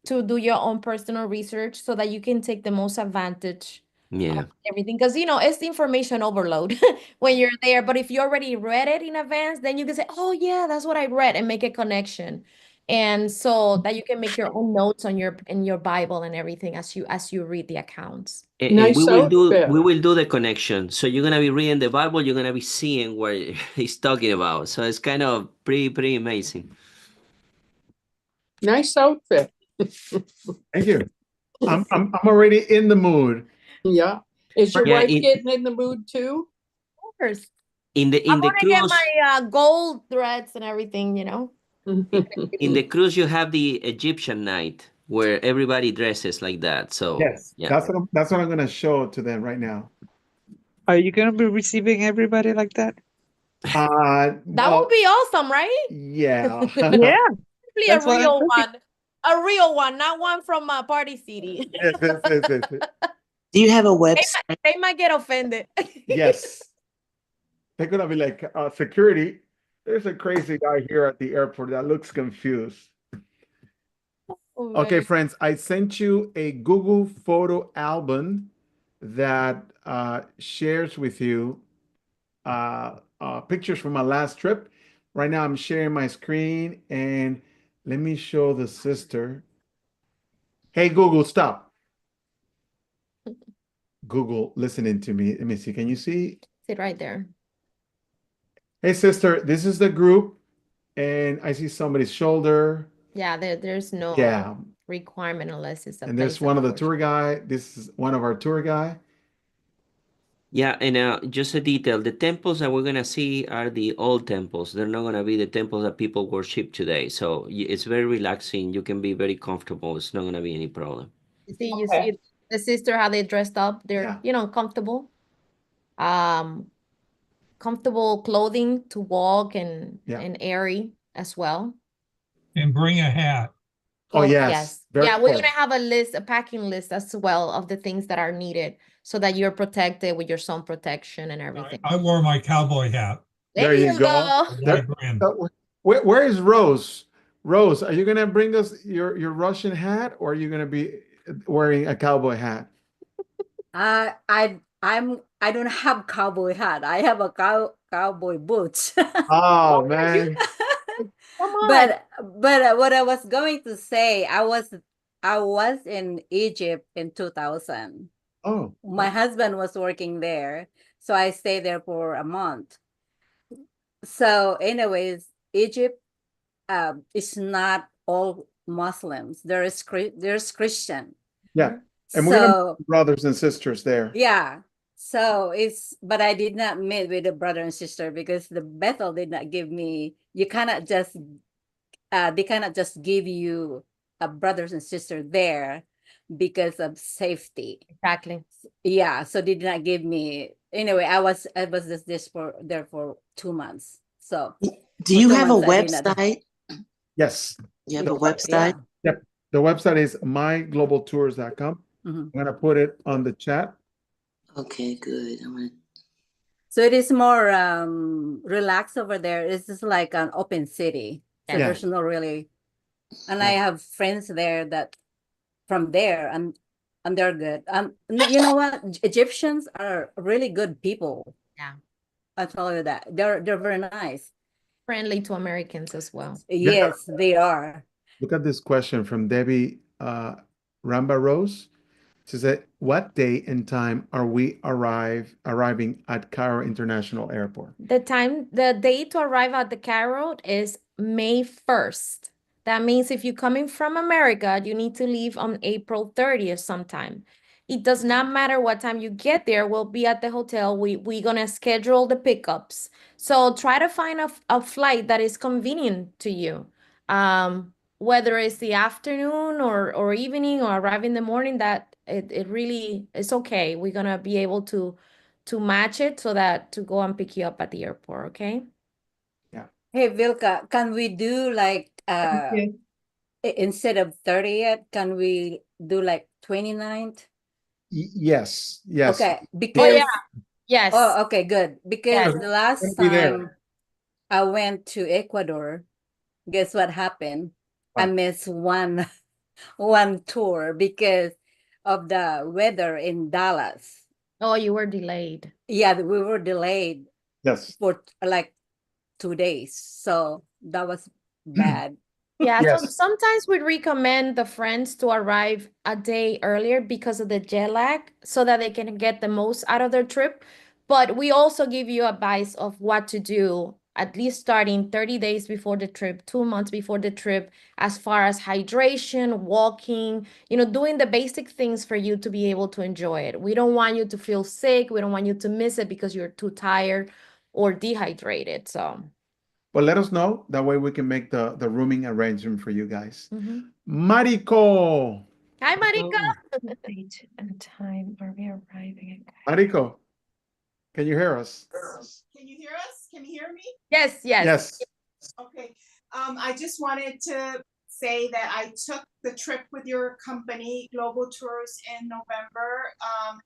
[SPEAKER 2] to do your own personal research so that you can take the most advantage
[SPEAKER 15] Yeah.
[SPEAKER 2] of everything. Because, it's information overload when you're there. But if you already read it in advance, then you can say, oh, yeah, that's what I read, and make a connection. And so that you can make your own notes on your Bible and everything as you read the accounts.
[SPEAKER 15] And
[SPEAKER 4] Nice
[SPEAKER 15] we
[SPEAKER 4] outfit.
[SPEAKER 15] will do the connection. So you're gonna be reading the Bible, you're gonna be seeing what he's talking about. So it's kind of pretty amazing.
[SPEAKER 4] Nice outfit.
[SPEAKER 1] Thank you. I'm already in the mood.
[SPEAKER 4] Yeah. Is your
[SPEAKER 15] Yeah,
[SPEAKER 4] wife getting in the mood too?
[SPEAKER 2] Of course.
[SPEAKER 15] In the
[SPEAKER 2] I'm gonna get
[SPEAKER 15] cruise,
[SPEAKER 2] my gold threads and everything,
[SPEAKER 15] in the cruise, you have the Egyptian night where everybody dresses like that. So
[SPEAKER 1] Yes,
[SPEAKER 15] yeah.
[SPEAKER 1] that's what I'm gonna show to them right now.
[SPEAKER 16] Are you gonna be receiving everybody like that?
[SPEAKER 2] That would be awesome, right?
[SPEAKER 1] Yeah.
[SPEAKER 16] Yeah.
[SPEAKER 2] Hopefully
[SPEAKER 16] That's what I'm thinking.
[SPEAKER 2] a real one, not one from Party City.
[SPEAKER 1] Yes.
[SPEAKER 14] Do you have a website?
[SPEAKER 2] They might get offended.
[SPEAKER 1] Yes. They're gonna be like, security, there's a crazy guy here at the airport that looks confused. Okay,
[SPEAKER 2] Right.
[SPEAKER 1] friends, I sent you a Google photo album that shares with you pictures from my last trip. Right now, I'm sharing my screen, and let me show the sister. Hey, Google, stop. Google, listening to me. Let me see. Can you see?
[SPEAKER 2] Sit right there.
[SPEAKER 1] Hey, sister, this is the group, and I see somebody's shoulder.
[SPEAKER 2] Yeah, there's no
[SPEAKER 1] Yeah,
[SPEAKER 2] requirement unless it's a
[SPEAKER 1] and there's
[SPEAKER 2] place of
[SPEAKER 1] one of the
[SPEAKER 2] worship.
[SPEAKER 1] tour guy. This is one of our tour guy.
[SPEAKER 15] Yeah, and just a detail, the temples that we're gonna see are the old temples. They're not gonna be the temples that people worship today. So it's very relaxing. You can be very comfortable. It's not gonna be any problem.
[SPEAKER 2] You
[SPEAKER 13] Okay.
[SPEAKER 2] see the sister how they dressed up. They're
[SPEAKER 1] Yeah.
[SPEAKER 2] you know comfortable, comfortable clothing to walk and
[SPEAKER 1] Yeah.
[SPEAKER 2] airy as well.
[SPEAKER 6] And bring a hat.
[SPEAKER 1] Oh, yes.
[SPEAKER 2] Yes.
[SPEAKER 1] Very
[SPEAKER 2] Yeah, we're
[SPEAKER 1] important.
[SPEAKER 2] gonna have a list, a packing list as well of the things that are needed so that you're protected with your sun protection and everything.
[SPEAKER 6] I wore my cowboy hat.
[SPEAKER 2] There you go.
[SPEAKER 6] Wide brim.
[SPEAKER 1] Where is Rose? Rose, are you gonna bring us your Russian hat, or are you gonna be wearing a cowboy hat?
[SPEAKER 17] I don't have cowboy hat. I have a cowboy boots.
[SPEAKER 1] Oh man.
[SPEAKER 2] Come on.
[SPEAKER 17] But what I was going to say, I was in Egypt in 2000.
[SPEAKER 1] Oh.
[SPEAKER 17] My husband was working there, so I stayed there for a month. So, anyways, Egypt is not all Muslims. There's Christian.
[SPEAKER 1] Yeah. And we're gonna
[SPEAKER 17] So
[SPEAKER 1] meet brothers and sisters there.
[SPEAKER 17] yeah. So but I did not meet with a brother and sister because the Bethel did not give me, they cannot just give you a brothers and sister there because of safety.
[SPEAKER 2] Exactly.
[SPEAKER 17] Yeah. So they did not give me, anyway, I was just there for 2 months. So
[SPEAKER 14] Do
[SPEAKER 17] for
[SPEAKER 14] you
[SPEAKER 17] 2
[SPEAKER 14] have a
[SPEAKER 17] months I did not-
[SPEAKER 14] website?
[SPEAKER 1] Yes.
[SPEAKER 14] You have
[SPEAKER 1] The
[SPEAKER 14] a website?
[SPEAKER 1] Yep. The website is myglobaltours.com.
[SPEAKER 17] Mhm.
[SPEAKER 1] I'm gonna put it on the chat.
[SPEAKER 14] Okay, good.
[SPEAKER 17] So it is more relaxed over there. It's just like an open city. So
[SPEAKER 1] Yeah.
[SPEAKER 17] there's no really, and I have friends there that from there and they're good. You know what? Egyptians are really good people.
[SPEAKER 2] Yeah.
[SPEAKER 17] I tell you that. They're very nice.
[SPEAKER 2] Friendly to Americans as well.
[SPEAKER 17] Yes, they are.
[SPEAKER 1] Look at this question from Debbie Ramba Rose. She said, what day and time are we arriving at Cairo International Airport?
[SPEAKER 2] The date to arrive at the Cairo is May 1st. That means if you're coming from America, you need to leave on April 30th sometime. It does not matter what time you get there. We'll be at the hotel. We're gonna schedule the pickups. So try to find a flight that is convenient to you. Whether it's the afternoon or evening or arrive in the morning, that it really is okay. We're gonna be able to match it so that to go and pick you up at the airport, okay?
[SPEAKER 17] Hey, Vilka, can we do like instead of 30th, can we do like 29th?
[SPEAKER 1] Yes. Yes.
[SPEAKER 17] Okay,
[SPEAKER 2] Oh
[SPEAKER 17] because
[SPEAKER 2] yeah, yes.
[SPEAKER 17] Oh, okay, good. Because
[SPEAKER 2] Yes.
[SPEAKER 17] the last
[SPEAKER 1] Gonna be there.
[SPEAKER 17] time I went to Ecuador, guess what happened? I
[SPEAKER 1] What?
[SPEAKER 17] missed one tour because of the weather in Dallas.
[SPEAKER 2] Oh, you were delayed.
[SPEAKER 17] Yeah, we were delayed
[SPEAKER 1] Yes.
[SPEAKER 17] for like 2 days. So that was bad.
[SPEAKER 2] Yeah, so
[SPEAKER 1] Yes.
[SPEAKER 2] sometimes we recommend the friends to arrive a day earlier because of the jet lag so that they can get the most out of their trip. But we also give you advice of what to do, at least starting 30 days before the trip, 2 months before the trip, as far as hydration, walking, doing the basic things for you to be able to enjoy it. We don't want you to feel sick. We don't want you to miss it because you're too tired or dehydrated. So.
[SPEAKER 1] But let us know. That way we can make the rooming arrangement for you guys.
[SPEAKER 2] Mhm.
[SPEAKER 1] Mariko.
[SPEAKER 2] Hi, Marika.
[SPEAKER 18] Date and time are we arriving at?
[SPEAKER 1] Mariko, can you hear us?
[SPEAKER 19] Can you hear us? Can you hear me?
[SPEAKER 2] Yes, yes.
[SPEAKER 1] Yes.
[SPEAKER 19] Okay. I just wanted to say that I took the trip with your company, Global Tours, in November, and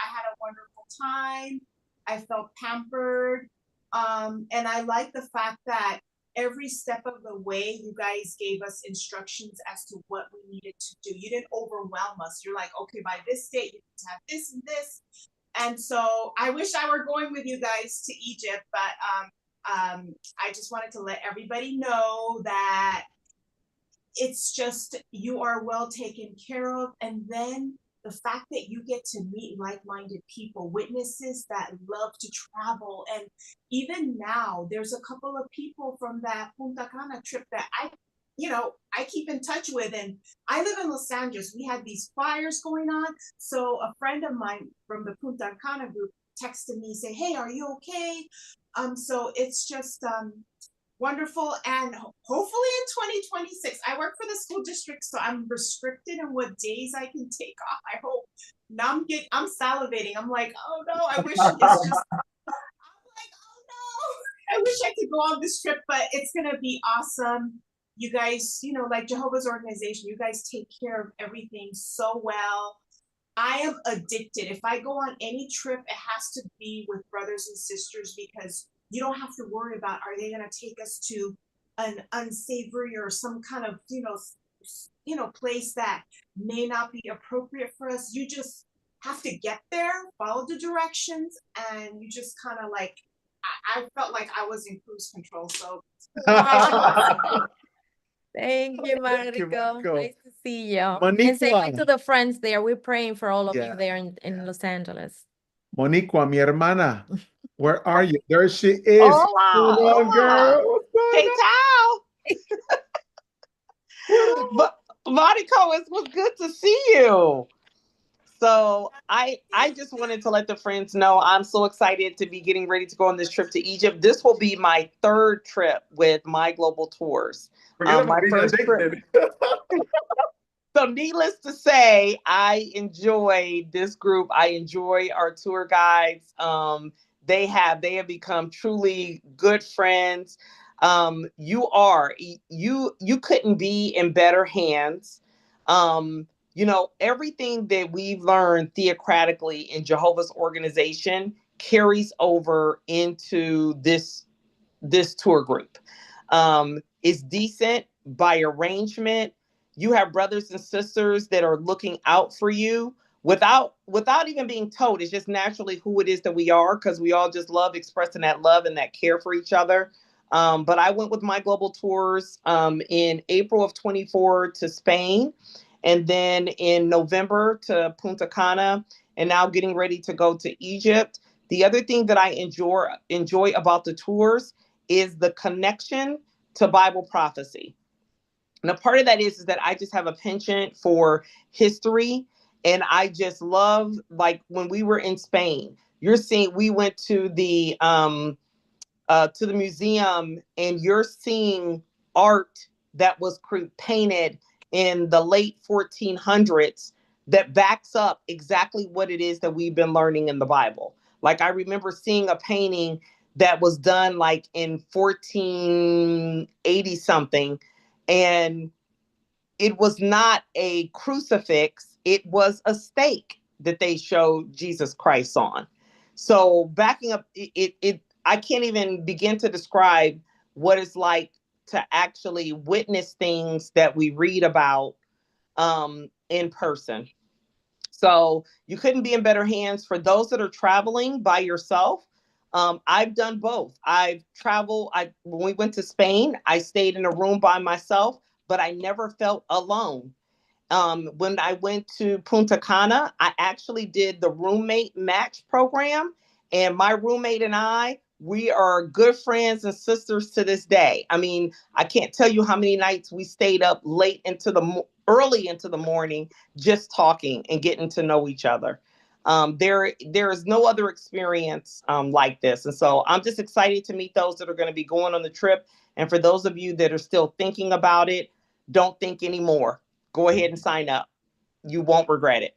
[SPEAKER 19] I had a wonderful time. I felt pampered. And I like the fact that every step of the way, you guys gave us instructions as to what we needed to do. You didn't overwhelm us. You're like, okay, by this date, you need to have this and this. And so I wish I were going with you guys to Egypt, but I just wanted to let everybody know that it's just, you are well taken care of. And then the fact that you get to meet like-minded people, witnesses that love to travel. And even now, there's a couple of people from that Punta Cana trip that I keep in touch with. And I live in Los Angeles. We had these fires going on. So a friend of mine from the Punta Cana group texted me, say, hey, are you okay? So it's just wonderful. And hopefully in 2026, I work for the school district, so I'm restricted in what days I can take off. I hope. Now I'm salivating. I'm like, oh no, I wish it's just, I wish I could go on this trip, but it's gonna be awesome. You guys, like Jehovah's organization, you guys take care of everything so well. I am addicted. If I go on any trip, it has to be with brothers and sisters, because you don't have to worry about, are they going to take us to an unsavory or some kind of, place that may not be appropriate for us. You just have to get there, follow the directions, and you just kind of like, I felt like I was in cruise control. So
[SPEAKER 2] Thank you, Mariko. Nice to see you.
[SPEAKER 1] Moniqua.
[SPEAKER 2] And say hi to the friends there. We're praying for all of
[SPEAKER 1] Yeah.
[SPEAKER 2] you there in Los Angeles.
[SPEAKER 1] Moniqua, mi hermana, where are you? There she is.
[SPEAKER 20] Hola,
[SPEAKER 1] What's going on,
[SPEAKER 20] hola.
[SPEAKER 1] girl? What's going
[SPEAKER 20] Hey, Tal. Mariko, it was good to see you. So I just wanted to let the friends know I'm so excited to be getting ready to go on this trip to Egypt. This will be my third trip with My Global Tours.
[SPEAKER 1] Forget about
[SPEAKER 20] My
[SPEAKER 1] being
[SPEAKER 20] first
[SPEAKER 1] addicted.
[SPEAKER 20] trip. So needless to say, I enjoy this group. I enjoy our tour guides. They have become truly good friends. You couldn't be in better hands. Everything that we've learned theocratically in Jehovah's organization carries over into this tour group. It's decent by arrangement. You have brothers and sisters that are looking out for you without even being told. It's just naturally who it is that we are, because we all just love expressing that love and that care for each other. But I went with My Global Tours in April of 24 to Spain, and then in November to Punta Cana, and now getting ready to go to Egypt. The other thing that I enjoy about the tours is the connection to Bible prophecy. And a part of that is that I just have a penchant for history. And I just love, like when we were in Spain, we went to the museum, and you're seeing art that was painted in the late 1400s that backs up exactly what it is that we've been learning in the Bible. Like I remember seeing a painting that was done like in 1480 something, and it was not a crucifix, it was a stake that they showed Jesus Christ on. So backing up, I can't even begin to describe what it's like to actually witness things that we read about in person. So you couldn't be in better hands. For those that are traveling by yourself, I've done both. I've traveled. When we went to Spain, I stayed in a room by myself, but I never felt alone. When I went to Punta Cana, I actually did the roommate match program, and my roommate and I, we are good friends and sisters to this day. I mean, I can't tell you how many nights we stayed up early into the morning, just talking and getting to know each other. There is no other experience like this. And so I'm just excited to meet those that are going to be going on the trip. And for those of you that are still thinking about it, don't think anymore. Go ahead and sign up. You won't regret it.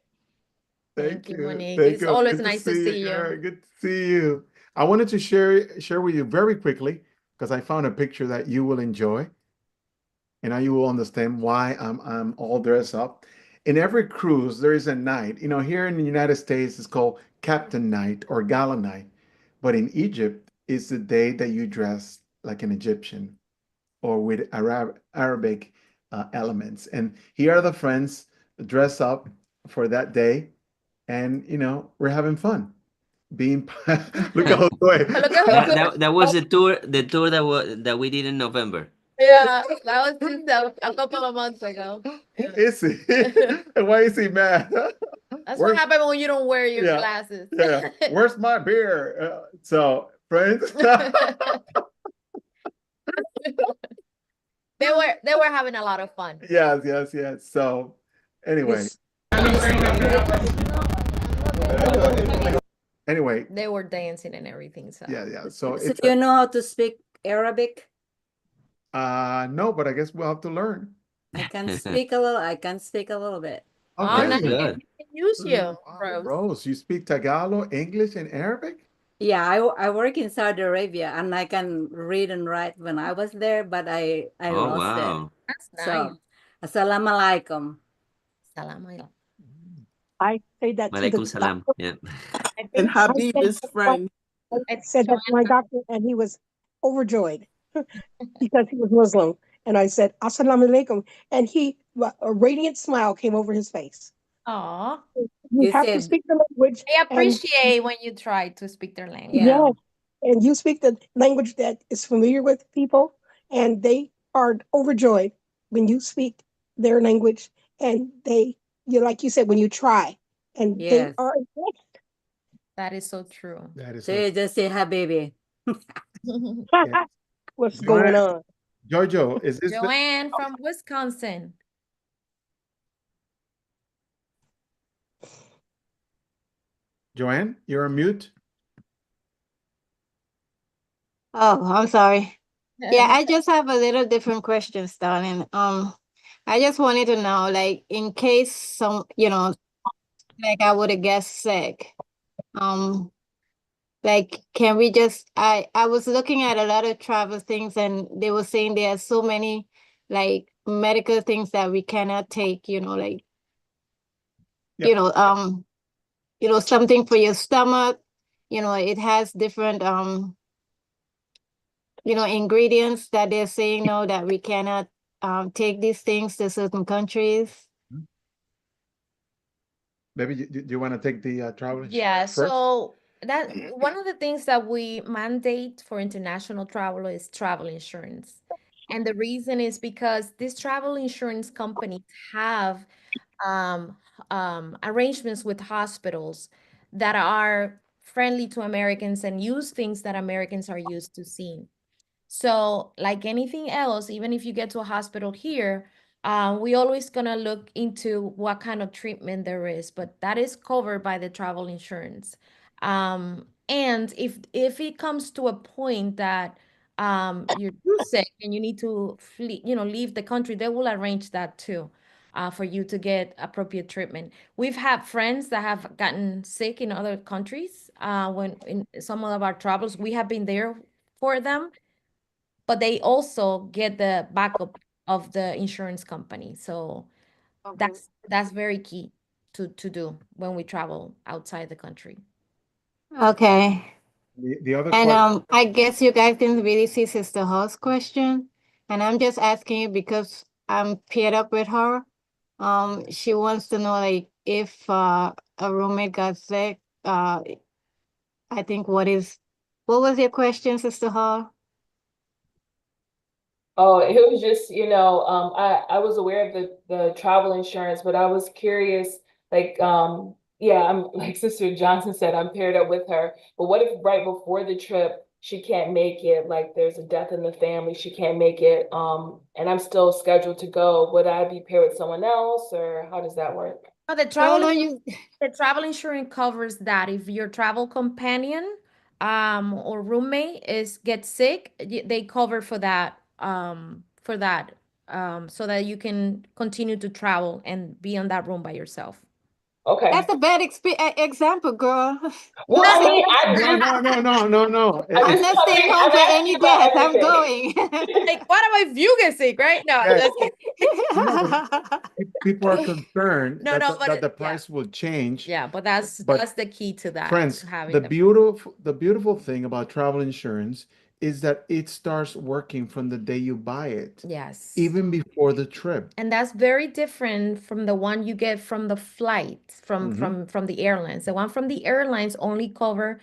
[SPEAKER 1] Thank you,
[SPEAKER 2] Monique.
[SPEAKER 1] Thank
[SPEAKER 2] It's
[SPEAKER 1] you.
[SPEAKER 2] always
[SPEAKER 1] Good
[SPEAKER 2] nice to see you.
[SPEAKER 1] girl. Good to see you. I wanted to share with you very quickly, because I found a picture that you will enjoy, and now you will understand why I'm all dressed up. In every cruise, there is a night. Here in the United States, it's called Captain Night or Gala Night, but in Egypt, is the day that you dress like an Egyptian or with Arabic elements. And here are the friends dress up for that day, and we're having fun. Look at Josué.
[SPEAKER 15] That was the tour that we did in November.
[SPEAKER 2] Yeah, that was just a couple of months ago.
[SPEAKER 1] Is he? Why is he mad?
[SPEAKER 2] That's what happens when you don't wear your glasses.
[SPEAKER 1] Yeah. Where's my beer? So, friends.
[SPEAKER 2] They were having a lot of fun.
[SPEAKER 1] Yes. So, anyway. Anyway.
[SPEAKER 2] They were dancing and everything. So
[SPEAKER 1] Yeah. So
[SPEAKER 17] do you know how to speak Arabic?
[SPEAKER 1] No, but I guess we'll have to learn.
[SPEAKER 17] I can speak a little. I can speak a little bit.
[SPEAKER 2] Oh,
[SPEAKER 1] Okay.
[SPEAKER 2] nice. We can use you, Rose.
[SPEAKER 1] Rose, you speak Tagalog, English, and Arabic?
[SPEAKER 17] Yeah, I work in Saudi Arabia and I can read and write when I was there, but I lost it.
[SPEAKER 2] That's nice.
[SPEAKER 17] So, Assalamu alaikum.
[SPEAKER 2] Salam alaikum.
[SPEAKER 21] I say that to
[SPEAKER 15] Walaikum
[SPEAKER 21] the
[SPEAKER 15] salam. Yeah.
[SPEAKER 21] and Habib is friend. I said that to my doctor, and he was overjoyed because he was Muslim. And I said, Assalamu alaikum. And a radiant smile came over his face.
[SPEAKER 2] Aw.
[SPEAKER 21] You have to speak the language.
[SPEAKER 2] They appreciate when you try to speak their language.
[SPEAKER 21] Yeah. And you speak the language that is familiar with people, and they are overjoyed when you speak their language. And like you said, when you try, and they are impressed.
[SPEAKER 2] That is so true.
[SPEAKER 1] That is
[SPEAKER 17] so you just say habibi.
[SPEAKER 21] What's going on?
[SPEAKER 1] Jojo, is this
[SPEAKER 2] Joanne from Wisconsin?
[SPEAKER 1] Joanne, you're on mute.
[SPEAKER 22] Oh, I'm sorry. Yeah, I just have a little different questions, darling. I just wanted to know, like, in case some, like I would have guessed sick. Like, can we just, I was looking at a lot of travel things and they were saying there are so many like medical things that we cannot take, like, something for your stomach, it has different, ingredients that they're saying, no, that we cannot take these things to certain countries.
[SPEAKER 1] Maybe do you want to take the travel?
[SPEAKER 2] Yeah,
[SPEAKER 1] first?
[SPEAKER 2] so that one of the things that we mandate for international travel is travel insurance. And the reason is because these travel insurance companies have arrangements with hospitals that are friendly to Americans and use things that Americans are used to seeing. So like anything else, even if you get to a hospital here, we always gonna look into what kind of treatment there is, but that is covered by the travel insurance. And if it comes to a point that you're too sick and you need to flee, leave the country, they will arrange that too, for you to get appropriate treatment. We've had friends that have gotten sick in other countries. When in some of our travels, we have been there for them, but they also get the backup of the insurance company. So that's very key to do when we travel outside the country.
[SPEAKER 22] Okay.
[SPEAKER 1] The other
[SPEAKER 22] And I guess you guys didn't really see Sister Hall's question, and I'm just asking you because I'm paired up with her. She wants to know, like, if a roommate got sick. I think what was your question, Sister Hall?
[SPEAKER 13] Oh, it was just, I was aware of the travel insurance, but I was curious, like, yeah, I'm like Sister Johnson said, I'm paired up with her. But what if right before the trip she can't make it? Like there's a death in the family, she can't make it. And I'm still scheduled to go. Would I be paired with someone else, or how does that work?
[SPEAKER 2] No, the travel insurance covers that. If your travel companion or roommate gets sick, they cover for that so that you can continue to travel and be on that room by yourself.
[SPEAKER 13] Okay.
[SPEAKER 22] That's a bad example, girl.
[SPEAKER 13] Well, I mean,
[SPEAKER 1] No.
[SPEAKER 22] I'm not staying home for any death. I'm going.
[SPEAKER 2] Like, what about if you get sick, right? No,
[SPEAKER 1] Yes.
[SPEAKER 2] that's
[SPEAKER 1] People are concerned
[SPEAKER 2] No, no, but
[SPEAKER 1] that the
[SPEAKER 2] yeah.
[SPEAKER 1] price will change.
[SPEAKER 2] Yeah, but that's
[SPEAKER 1] But
[SPEAKER 2] the key to that.
[SPEAKER 1] Friends,
[SPEAKER 2] to having
[SPEAKER 1] the beautiful thing about travel insurance is that it starts working from the day you buy it,
[SPEAKER 2] Yes.
[SPEAKER 1] even before the trip.
[SPEAKER 2] And that's very different from the one you get from the flight, from the airlines. The one from the airlines only cover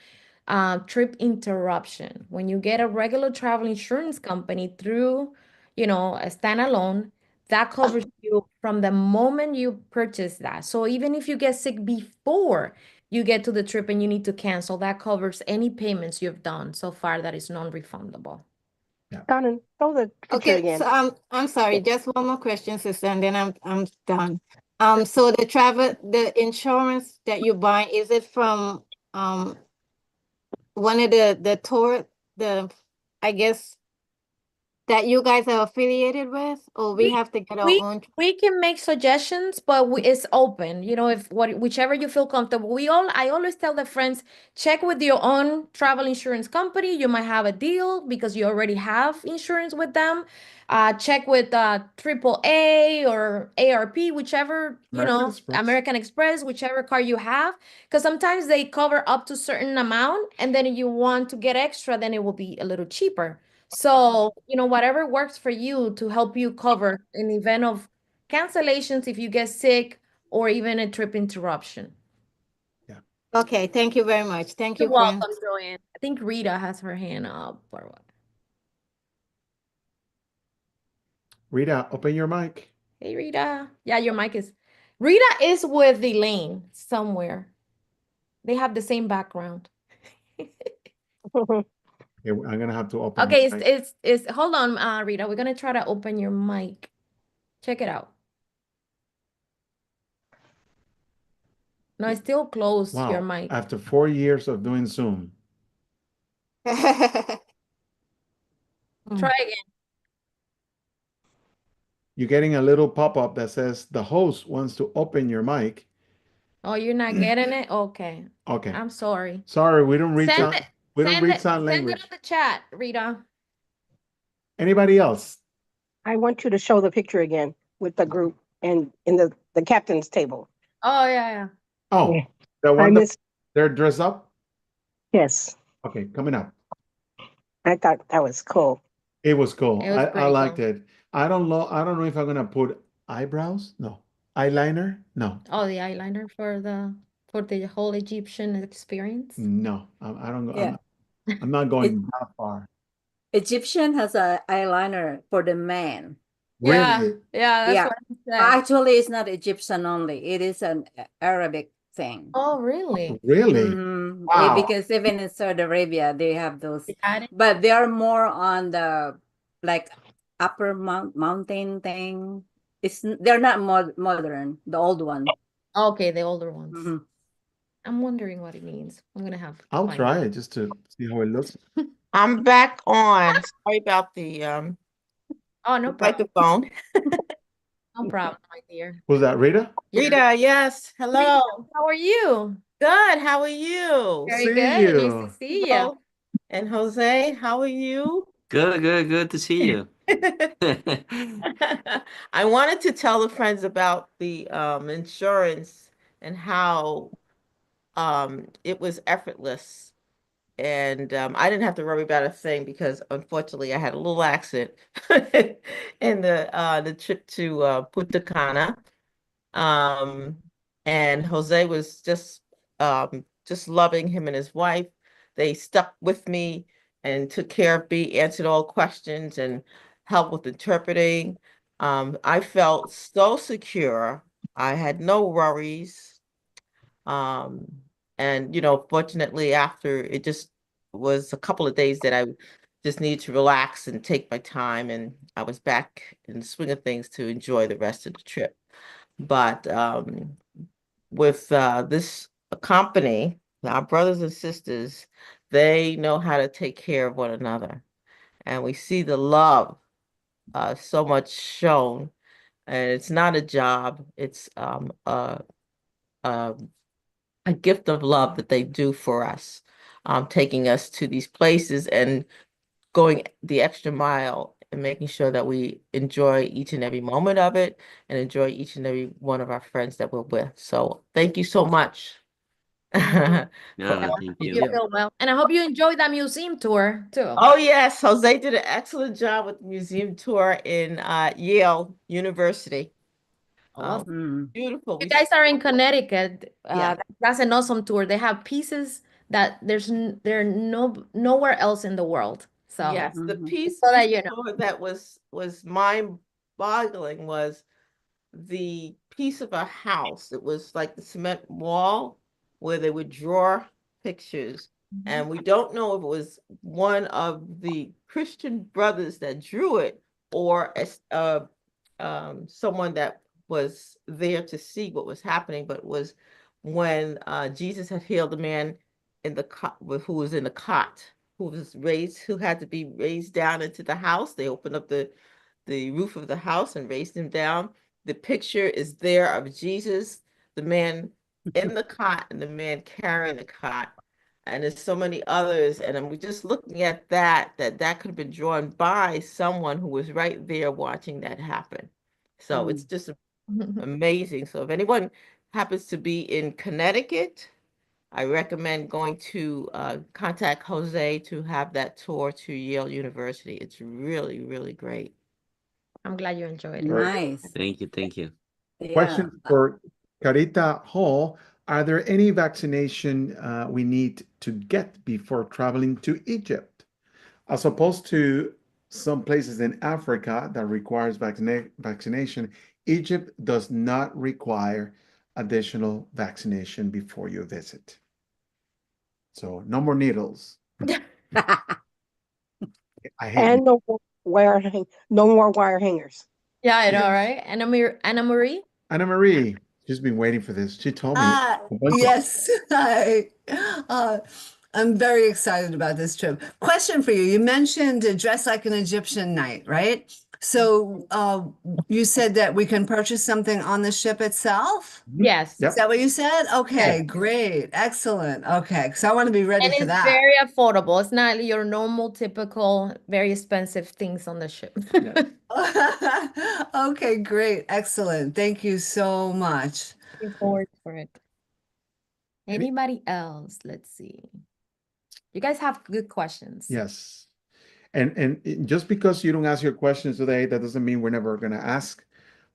[SPEAKER 2] trip interruption. When you get a regular travel insurance company through, a standalone, that covers you from the moment you purchase that. So even if you get sick before you get to the trip and you need to cancel, that covers any payments you've done so far that is non-refundable.
[SPEAKER 21] Donna, show the picture
[SPEAKER 22] Okay,
[SPEAKER 21] again.
[SPEAKER 22] so I'm sorry, just one more question, sister, and then I'm done. So the insurance that you buy, is it from one of the tour, I guess that you guys are affiliated with, or we have to get our own?
[SPEAKER 2] We can make suggestions, but it's open. If whichever you feel comfortable. I always tell the friends, check with your own travel insurance company. You might have a deal because you already have insurance with them. Check with AAA or ARP, whichever,
[SPEAKER 1] American Express.
[SPEAKER 2] American Express, whichever car you have. Because sometimes they cover up to certain amount, and then if you want to get extra, then it will be a little cheaper. So, whatever works for you to help you cover in event of cancellations if you get sick or even a trip interruption.
[SPEAKER 22] Okay, thank you very much. Thank you,
[SPEAKER 2] You're welcome,
[SPEAKER 22] friends.
[SPEAKER 2] Joanne. I think Rita has her hand up or what?
[SPEAKER 1] Rita, open your mic.
[SPEAKER 2] Hey, Rita. Yeah, your mic is. Rita is with Elaine somewhere. They have the same background.
[SPEAKER 1] Okay, I'm gonna have to open.
[SPEAKER 2] Okay,
[SPEAKER 1] my mic.
[SPEAKER 2] it's hold on, Rita. We're gonna try to open your mic. Check it out. No, it's still closed, your
[SPEAKER 1] Wow.
[SPEAKER 2] mic.
[SPEAKER 1] After 4 years of doing Zoom,
[SPEAKER 2] Try again.
[SPEAKER 1] you're getting a little pop-up that says the host wants to open your mic.
[SPEAKER 2] Oh, you're not getting it? Okay.
[SPEAKER 1] Okay.
[SPEAKER 2] I'm sorry.
[SPEAKER 1] Sorry, we don't read
[SPEAKER 2] Send
[SPEAKER 1] sign.
[SPEAKER 2] it.
[SPEAKER 1] We don't
[SPEAKER 2] Send
[SPEAKER 1] read
[SPEAKER 2] it.
[SPEAKER 1] sign
[SPEAKER 2] Send it
[SPEAKER 1] language.
[SPEAKER 2] on the chat, Rita.
[SPEAKER 1] Anybody else?
[SPEAKER 21] I want you to show the picture again with the group and in the captain's table.
[SPEAKER 2] Oh, yeah.
[SPEAKER 1] Oh,
[SPEAKER 21] Yeah.
[SPEAKER 1] the
[SPEAKER 21] I
[SPEAKER 1] one that
[SPEAKER 21] missed.
[SPEAKER 1] they're dressed up?
[SPEAKER 21] Yes,
[SPEAKER 1] Okay, coming up.
[SPEAKER 21] I thought that was cool.
[SPEAKER 1] It was cool.
[SPEAKER 2] It was
[SPEAKER 1] I
[SPEAKER 2] pretty
[SPEAKER 1] liked
[SPEAKER 2] cool.
[SPEAKER 1] it. I don't know if I'm gonna put eyebrows. No. Eyeliner? No.
[SPEAKER 2] Oh, the eyeliner for the whole Egyptian experience.
[SPEAKER 1] No. I don't go.
[SPEAKER 17] Yeah.
[SPEAKER 1] I'm not going that far.
[SPEAKER 17] Egyptian has a eyeliner for the man.
[SPEAKER 2] Yeah,
[SPEAKER 1] Really?
[SPEAKER 2] yeah, that's
[SPEAKER 17] Yeah.
[SPEAKER 2] what I said.
[SPEAKER 17] Actually, it's not Egyptian only. It is an Arabic thing.
[SPEAKER 2] Oh, really?
[SPEAKER 1] Really?
[SPEAKER 17] Mhm.
[SPEAKER 1] Wow.
[SPEAKER 17] Because even in Saudi Arabia, they have those,
[SPEAKER 2] Got it?
[SPEAKER 17] but they are more on the like upper mountain thing. They're not modern, the old one.
[SPEAKER 2] Okay, the older ones.
[SPEAKER 17] Mhm.
[SPEAKER 2] I'm wondering what it means. I'm gonna have to
[SPEAKER 1] I'll
[SPEAKER 2] find
[SPEAKER 1] try
[SPEAKER 2] out.
[SPEAKER 1] it just to see how it looks.
[SPEAKER 3] I'm back on. Sorry about the
[SPEAKER 2] Oh, no problem.
[SPEAKER 3] microphone.
[SPEAKER 2] No problem, my dear.
[SPEAKER 1] Was that Rita?
[SPEAKER 2] Yeah.
[SPEAKER 3] Rita, yes. Hello.
[SPEAKER 2] How are you?
[SPEAKER 3] Good. How are you?
[SPEAKER 2] Very
[SPEAKER 1] See
[SPEAKER 2] good. Nice to
[SPEAKER 1] you.
[SPEAKER 2] see you.
[SPEAKER 3] Hello. And Jose, how are you?
[SPEAKER 15] Good to see you.
[SPEAKER 3] I wanted to tell the friends about the insurance and how it was effortless. And I didn't have to worry about a thing because unfortunately I had a little accident in the trip to Punta Cana. And Jose was just loving him and his wife. They stuck with me and took care of me, answered all questions and helped with interpreting. I felt so secure. I had no worries. And fortunately after it just was a couple of days that I just needed to relax and take my time, and I was back in the swing of things to enjoy the rest of the trip. But with this company, our brothers and sisters, they know how to take care of one another. And we see the love so much shown. And it's not a job, it's a a gift of love that they do for us, taking us to these places and going the extra mile and making sure that we enjoy each and every moment of it and enjoy each and every one of our friends that we're with. So thank you so much.
[SPEAKER 15] No,
[SPEAKER 3] for
[SPEAKER 15] no,
[SPEAKER 3] all
[SPEAKER 15] thank
[SPEAKER 3] you
[SPEAKER 15] you.
[SPEAKER 2] You
[SPEAKER 3] do.
[SPEAKER 2] feel well. And I hope you enjoyed that museum tour too.
[SPEAKER 3] Oh yes, Jose did an excellent job with the museum tour in Yale University.
[SPEAKER 2] Awesome.
[SPEAKER 3] Beautiful.
[SPEAKER 2] You guys are in Connecticut.
[SPEAKER 3] Yeah.
[SPEAKER 2] That's an awesome tour. They have pieces that there are nowhere else in the world. So
[SPEAKER 3] Yes, the piece
[SPEAKER 2] so that you know.
[SPEAKER 3] tour that was mind-boggling was the piece of a house. It was like the cement wall where they would draw pictures. And we don't know if it was one of the Christian brothers that drew it or someone that was there to see what was happening, but it was when Jesus had healed the man in the cot, who was in the cot, who had to be raised down into the house. They opened up the roof of the house and raised him down. The picture is there of Jesus, the man in the cot, and the man carrying the cot. And there's so many others. And we're just looking at that could have been drawn by someone who was right there watching that happen. So it's just amazing. So if anyone happens to be in Connecticut, I recommend going to contact Jose to have that tour to Yale University. It's really, really great.
[SPEAKER 2] I'm glad you enjoyed it.
[SPEAKER 17] Nice.
[SPEAKER 15] Thank you, thank you.
[SPEAKER 1] Question for Carita Hall. Are there any vaccination we need to get before traveling to Egypt? As opposed to some places in Africa that requires vaccination, Egypt does not require additional vaccination before you visit. So no more needles. I hate
[SPEAKER 21] And no more wire hangers.
[SPEAKER 2] Yeah, I know, right? Anna Marie?
[SPEAKER 1] Anna Marie, she's been waiting for this. She told me. a bunch of-
[SPEAKER 11] Yes, I'm very excited about this trip. Question for you. You mentioned Dress Like an Egyptian night, right? So you said that we can purchase something on the ship itself?
[SPEAKER 2] Yes.
[SPEAKER 11] Is that what you said? Okay, great. Excellent. Okay, so I want to be ready
[SPEAKER 2] And
[SPEAKER 11] for
[SPEAKER 2] it's
[SPEAKER 11] that.
[SPEAKER 2] very affordable. It's not your normal, typical, very expensive things on the ship.
[SPEAKER 11] Okay, great. Excellent. Thank you so much.
[SPEAKER 2] Looking forward for it. Anybody else? Let's see. You guys have good questions.
[SPEAKER 1] Yes. And just because you don't ask your questions today, that doesn't mean we're never going to ask.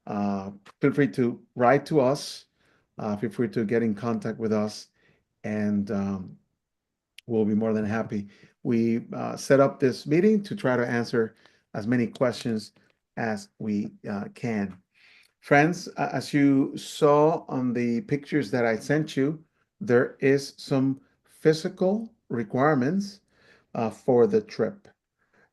[SPEAKER 1] Feel free to write to us. Feel free to get in contact with us, and we'll be more than happy. We set up this meeting to try to answer as many questions as we can. Friends, as you saw on the pictures that I sent you, there is some physical requirements for the trip.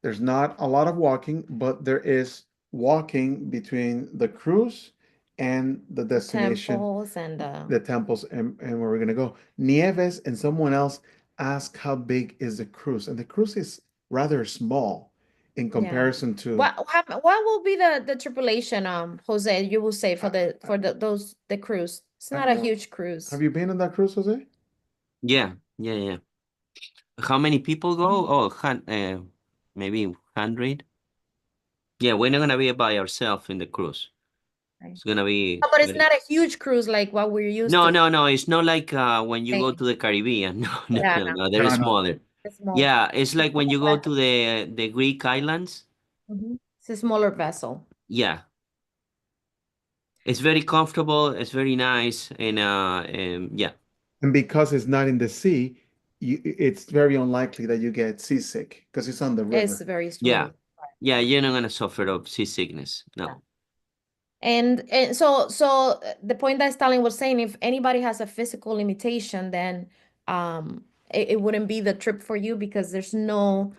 [SPEAKER 1] There's not a lot of walking, but there is walking between the cruise and the destination,
[SPEAKER 2] Temples and
[SPEAKER 1] the temples, and where we're going to go. Nieves and someone else asked how big is the cruise, and the cruise is rather small in comparison to
[SPEAKER 2] what will be the tripulation, Jose, you will say for the cruise? It's not a huge cruise.
[SPEAKER 1] Have you been on that cruise, Jose?
[SPEAKER 15] Yeah. How many people go? Oh, maybe 100. Yeah, we're not gonna be by ourselves in the cruise. It's gonna be.
[SPEAKER 2] But it's not a huge cruise like what we're used to.
[SPEAKER 15] No. It's not like when you go to the Caribbean. No. They're
[SPEAKER 2] No.
[SPEAKER 15] smaller.
[SPEAKER 2] It's small.
[SPEAKER 15] Yeah, it's like when you go to the Greek islands.
[SPEAKER 2] It's a smaller vessel.
[SPEAKER 15] Yeah. It's very comfortable. It's very nice, and yeah.
[SPEAKER 1] And because it's not in the sea, it's very unlikely that you get seasick because it's on the river.
[SPEAKER 2] It's very smooth.
[SPEAKER 15] Yeah, you're not gonna suffer of seasickness. No.
[SPEAKER 2] And so the point that Stalin was saying, if anybody has a physical limitation, then it wouldn't be the trip for you because there's no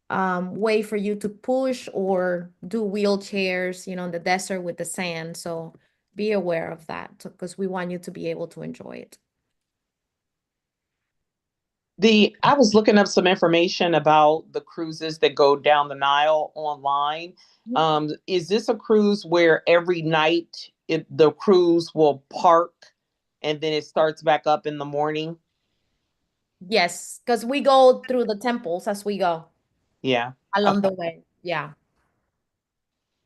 [SPEAKER 2] way for you to push or do wheelchairs, in the desert with the sand. So be aware of that because we want you to be able to enjoy it.
[SPEAKER 20] I was looking up some information about the cruises that go down the Nile online. Is this a cruise where every night the cruise will park and then it starts back up in the morning.
[SPEAKER 2] Yes, because we go through the temples as we go
[SPEAKER 20] Yeah.
[SPEAKER 2] along
[SPEAKER 20] Okay.
[SPEAKER 2] the way. Yeah.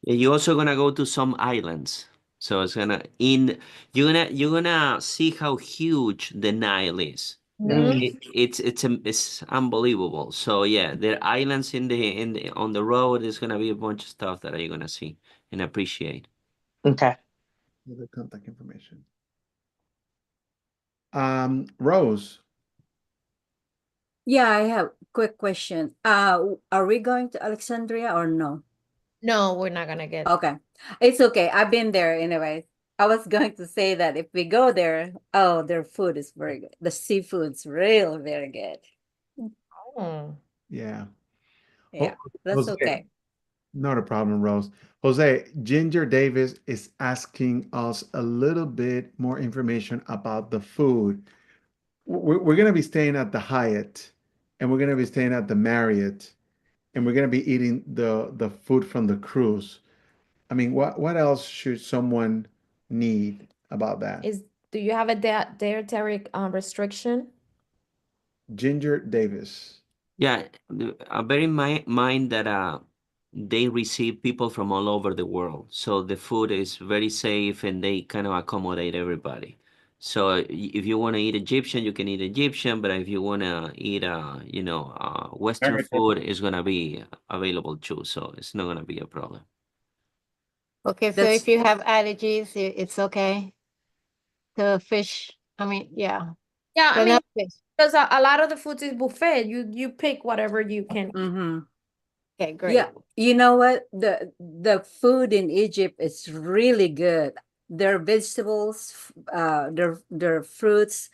[SPEAKER 15] Yeah, you're also gonna go to some islands. So it's gonna you're gonna see how huge the Nile is.
[SPEAKER 2] Mhm.
[SPEAKER 15] It's unbelievable. So yeah, there are islands on the road. There's gonna be a bunch of stuff that you're gonna see and appreciate.
[SPEAKER 20] Okay.
[SPEAKER 1] The contact information. Rose.
[SPEAKER 17] Yeah, I have a quick question. Are we going to Alexandria or no?
[SPEAKER 2] No, we're not gonna get.
[SPEAKER 17] Okay, it's okay. I've been there anyway. I was going to say that if we go there, oh, their food is very good. The seafood's real very good.
[SPEAKER 2] Oh.
[SPEAKER 1] Yeah.
[SPEAKER 17] Yeah, that's
[SPEAKER 1] Jose,
[SPEAKER 17] okay.
[SPEAKER 1] not a problem, Rose. Jose, Ginger Davis is asking us a little bit more information about the food. We're going to be staying at the Hyatt, and we're going to be staying at the Marriott, and we're going to be eating the food from the cruise. I mean, what else should someone need about that?
[SPEAKER 2] Do you have a dietary restriction?
[SPEAKER 1] Ginger Davis.
[SPEAKER 15] Yeah, bear in mind that they receive people from all over the world, so the food is very safe and they kind of accommodate everybody. So if you want to eat Egyptian, you can eat Egyptian, but if you want to eat Western
[SPEAKER 1] American.
[SPEAKER 15] food, it's gonna be available too. So it's not gonna be a problem.
[SPEAKER 22] Okay, so if you have allergies, it's okay to fish. I mean, yeah.
[SPEAKER 2] Yeah, I
[SPEAKER 22] But
[SPEAKER 2] mean,
[SPEAKER 22] not fish.
[SPEAKER 2] because a lot of the food is buffet. You pick whatever you can.
[SPEAKER 17] Mm-hmm.
[SPEAKER 2] Okay, great.
[SPEAKER 17] Yeah, you know what? The food in Egypt is really good. Their vegetables, their fruits,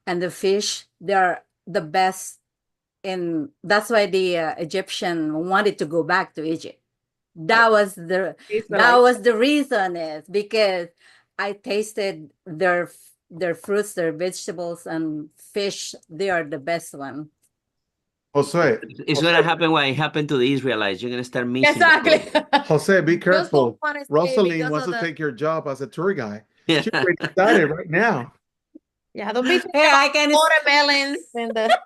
[SPEAKER 17] and the fish, they're the best. And that's why the Egyptian wanted to go back to Egypt. That was the reason is because I tasted their fruits, their vegetables, and fish. They are the best one.
[SPEAKER 1] Jose.
[SPEAKER 15] It's gonna happen what happened to the Israelites. You're gonna start missing the
[SPEAKER 2] Exactly.
[SPEAKER 15] food.
[SPEAKER 1] Jose, be careful.
[SPEAKER 2] wanna stay
[SPEAKER 1] Rosaline
[SPEAKER 2] because
[SPEAKER 1] wants
[SPEAKER 2] of
[SPEAKER 1] to
[SPEAKER 2] the-
[SPEAKER 1] take your job as a tour guide.
[SPEAKER 15] Yeah.
[SPEAKER 1] She's already started right now.
[SPEAKER 2] Yeah, don't be
[SPEAKER 17] Hey, I can
[SPEAKER 2] watermelons and the.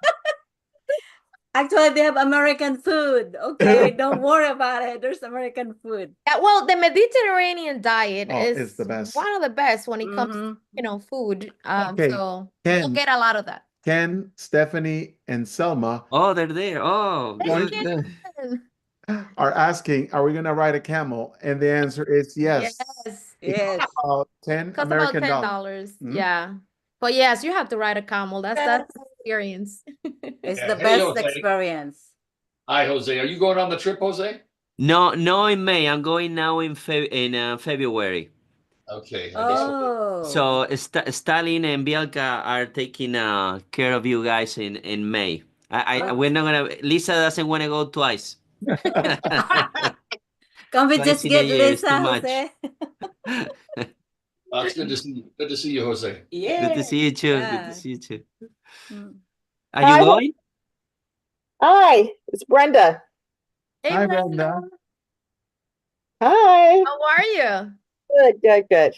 [SPEAKER 17] Actually, they have American food. Okay, don't worry about it. There's American food.
[SPEAKER 2] Yeah, well, the Mediterranean diet
[SPEAKER 1] Oh,
[SPEAKER 2] is
[SPEAKER 1] it's the best.
[SPEAKER 2] one of the best when it comes to, food.
[SPEAKER 1] Okay,
[SPEAKER 2] So
[SPEAKER 1] Ken.
[SPEAKER 2] you'll get a lot of that.
[SPEAKER 1] Ken, Stephanie, and Selma
[SPEAKER 15] Oh, they're there. Oh,
[SPEAKER 1] Thank
[SPEAKER 15] good.
[SPEAKER 1] are asking, are we going to ride a camel? And the answer is yes.
[SPEAKER 2] Yes.
[SPEAKER 17] Yes.
[SPEAKER 1] About 10
[SPEAKER 2] Costs
[SPEAKER 1] American
[SPEAKER 2] about
[SPEAKER 1] dollars.
[SPEAKER 2] $10. Yeah. But yes, you have to ride a camel. That's experience.
[SPEAKER 17] It's
[SPEAKER 5] Yeah.
[SPEAKER 17] the
[SPEAKER 5] Hey,
[SPEAKER 17] best
[SPEAKER 5] Jose.
[SPEAKER 17] experience.
[SPEAKER 5] Hi, Jose. Are you going on the trip, Jose?
[SPEAKER 15] No, in May. I'm going now in February.
[SPEAKER 5] Okay.
[SPEAKER 17] Oh.
[SPEAKER 15] So Stalin and Bielka are taking care of you guys in May. We're not gonna. Lisa doesn't want to go twice.
[SPEAKER 17] Can we
[SPEAKER 15] Twice
[SPEAKER 17] just
[SPEAKER 15] in a
[SPEAKER 17] get
[SPEAKER 15] year is
[SPEAKER 17] Lisa,
[SPEAKER 15] too much.
[SPEAKER 17] Jose?
[SPEAKER 5] It's good to see you. Good to see you, Jose.
[SPEAKER 17] Yeah.
[SPEAKER 15] Good to see you too. Good
[SPEAKER 17] Yeah.
[SPEAKER 15] to see you too.
[SPEAKER 17] Mm.
[SPEAKER 15] Are you going?
[SPEAKER 8] Hi, it's Brenda.
[SPEAKER 2] Hey,
[SPEAKER 1] Hi,
[SPEAKER 2] Brenda.
[SPEAKER 1] Brenda.
[SPEAKER 8] Hi.
[SPEAKER 2] How are you?
[SPEAKER 8] Good.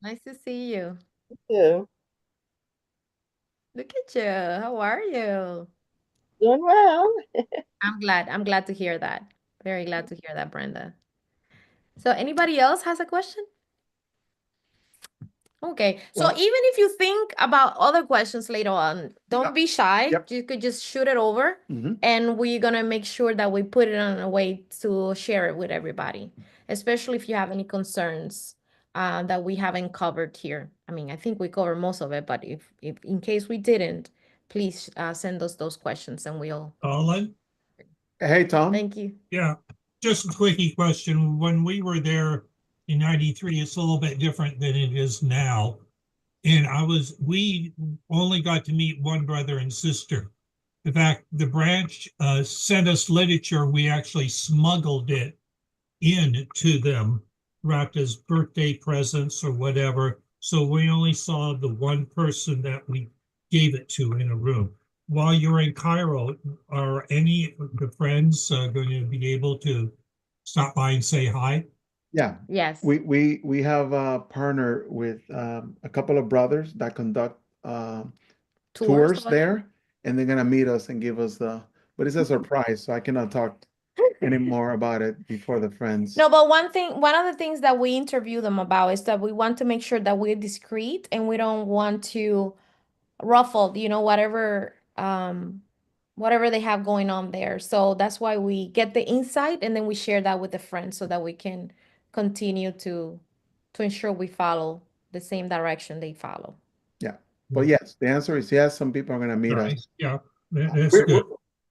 [SPEAKER 2] Nice to see you.
[SPEAKER 8] You
[SPEAKER 2] Look at you. How are you?
[SPEAKER 8] doing well.
[SPEAKER 2] I'm glad to hear that. Very glad to hear that, Brenda. So anybody else has a question? Okay, so
[SPEAKER 1] Well-
[SPEAKER 2] even if you think about other questions later on, don't be shy.
[SPEAKER 1] Yep.
[SPEAKER 2] You could just shoot it over,
[SPEAKER 1] Mhm.
[SPEAKER 2] and we're gonna make sure that we put it on a way to share it with everybody, especially if you have any concerns that we haven't covered here. I mean, I think we covered most of it, but if in case we didn't, please send us those questions and we'll.
[SPEAKER 6] Colin?
[SPEAKER 1] Hey, Tom.
[SPEAKER 2] Thank you.
[SPEAKER 6] Yeah, just a quickie question. When we were there in '93, it's a little bit different than it is now. And we only got to meet one brother and sister. In fact, the branch sent us literature. We actually smuggled it in to them, wrapped as birthday presents or whatever. So we only saw the one person that we gave it to in a room. While you're in Cairo, are any of the friends going to be able to stop by and say hi?
[SPEAKER 1] Yeah.
[SPEAKER 2] Yes.
[SPEAKER 1] We have a partner with a couple of brothers that conduct tours
[SPEAKER 2] over
[SPEAKER 1] there, and they're gonna meet us and give us but it's a surprise, so I cannot talk anymore about it before the friends.
[SPEAKER 2] No, but one of the things that we interview them about is that we want to make sure that we're discreet and we don't want to ruffle, whatever they have going on there. So that's why we get the insight and then we share that with the friends so that we can continue to ensure we follow the same direction they follow.
[SPEAKER 1] Yeah. But yes, the answer is yes. Some people are gonna meet us.
[SPEAKER 6] Nice. Yeah, that's
[SPEAKER 1] We're,
[SPEAKER 6] good.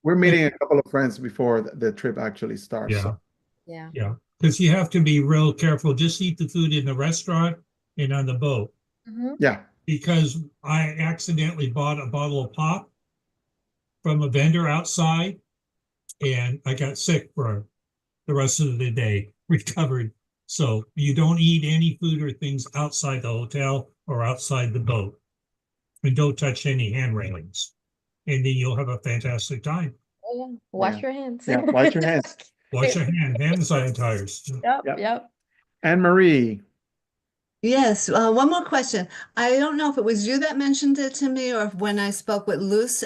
[SPEAKER 1] we're meeting a couple of friends before the trip actually starts.
[SPEAKER 6] Yeah.
[SPEAKER 1] so.
[SPEAKER 2] Yeah.
[SPEAKER 6] Yeah, because you have to be real careful. Just eat the food in the restaurant and on the boat.
[SPEAKER 1] Yeah.
[SPEAKER 6] Because I accidentally bought a bottle of pop from a vendor outside and I got sick for the rest of the day, recovered. So you don't eat any food or things outside the hotel or outside the boat. And don't touch any hand railings. And then you'll have a fantastic time.
[SPEAKER 2] Oh, yeah. Wash
[SPEAKER 1] Yeah.
[SPEAKER 2] your hands.
[SPEAKER 1] Yeah, wash your hands.
[SPEAKER 6] Wash your hand sanitizers.
[SPEAKER 2] Yep.
[SPEAKER 1] Anne Marie.
[SPEAKER 11] Yes, one more question. I don't know if it was you that mentioned it to me or if when I spoke with Luce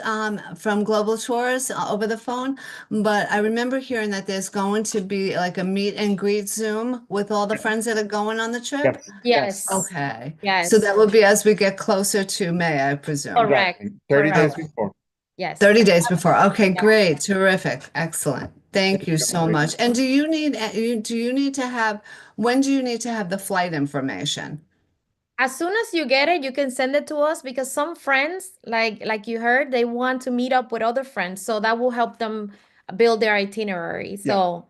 [SPEAKER 11] from Global Tours over the phone, but I remember hearing that there's going to be like a meet and greet Zoom with all the friends that are going on the trip.
[SPEAKER 2] Yes.
[SPEAKER 11] Okay.
[SPEAKER 2] Yes.
[SPEAKER 11] So that will be as we get closer to May, I presume.
[SPEAKER 2] Correct.
[SPEAKER 1] 30 days
[SPEAKER 2] Correct.
[SPEAKER 1] before.
[SPEAKER 2] Yes.
[SPEAKER 11] 30 days before. Okay,
[SPEAKER 2] Yeah.
[SPEAKER 11] great. Terrific. Excellent. Thank you so much. And do you need to have, when do you need to have the flight information?
[SPEAKER 2] As soon as you get it, you can send it to us because some friends, like you heard, they want to meet up with other friends. So that will help them build their itinerary. So,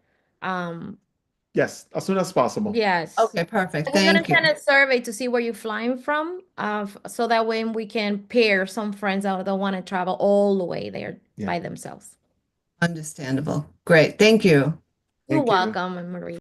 [SPEAKER 1] Yes, as soon as possible.
[SPEAKER 2] yes.
[SPEAKER 11] Okay, perfect.
[SPEAKER 2] We're gonna
[SPEAKER 11] Thank you.
[SPEAKER 2] send a survey to see where you're flying from, so that way we can pair some friends that don't want to travel all the way there by themselves.
[SPEAKER 11] Understandable. Great. Thank you.
[SPEAKER 2] You're
[SPEAKER 1] Thank you.
[SPEAKER 2] welcome, Marie.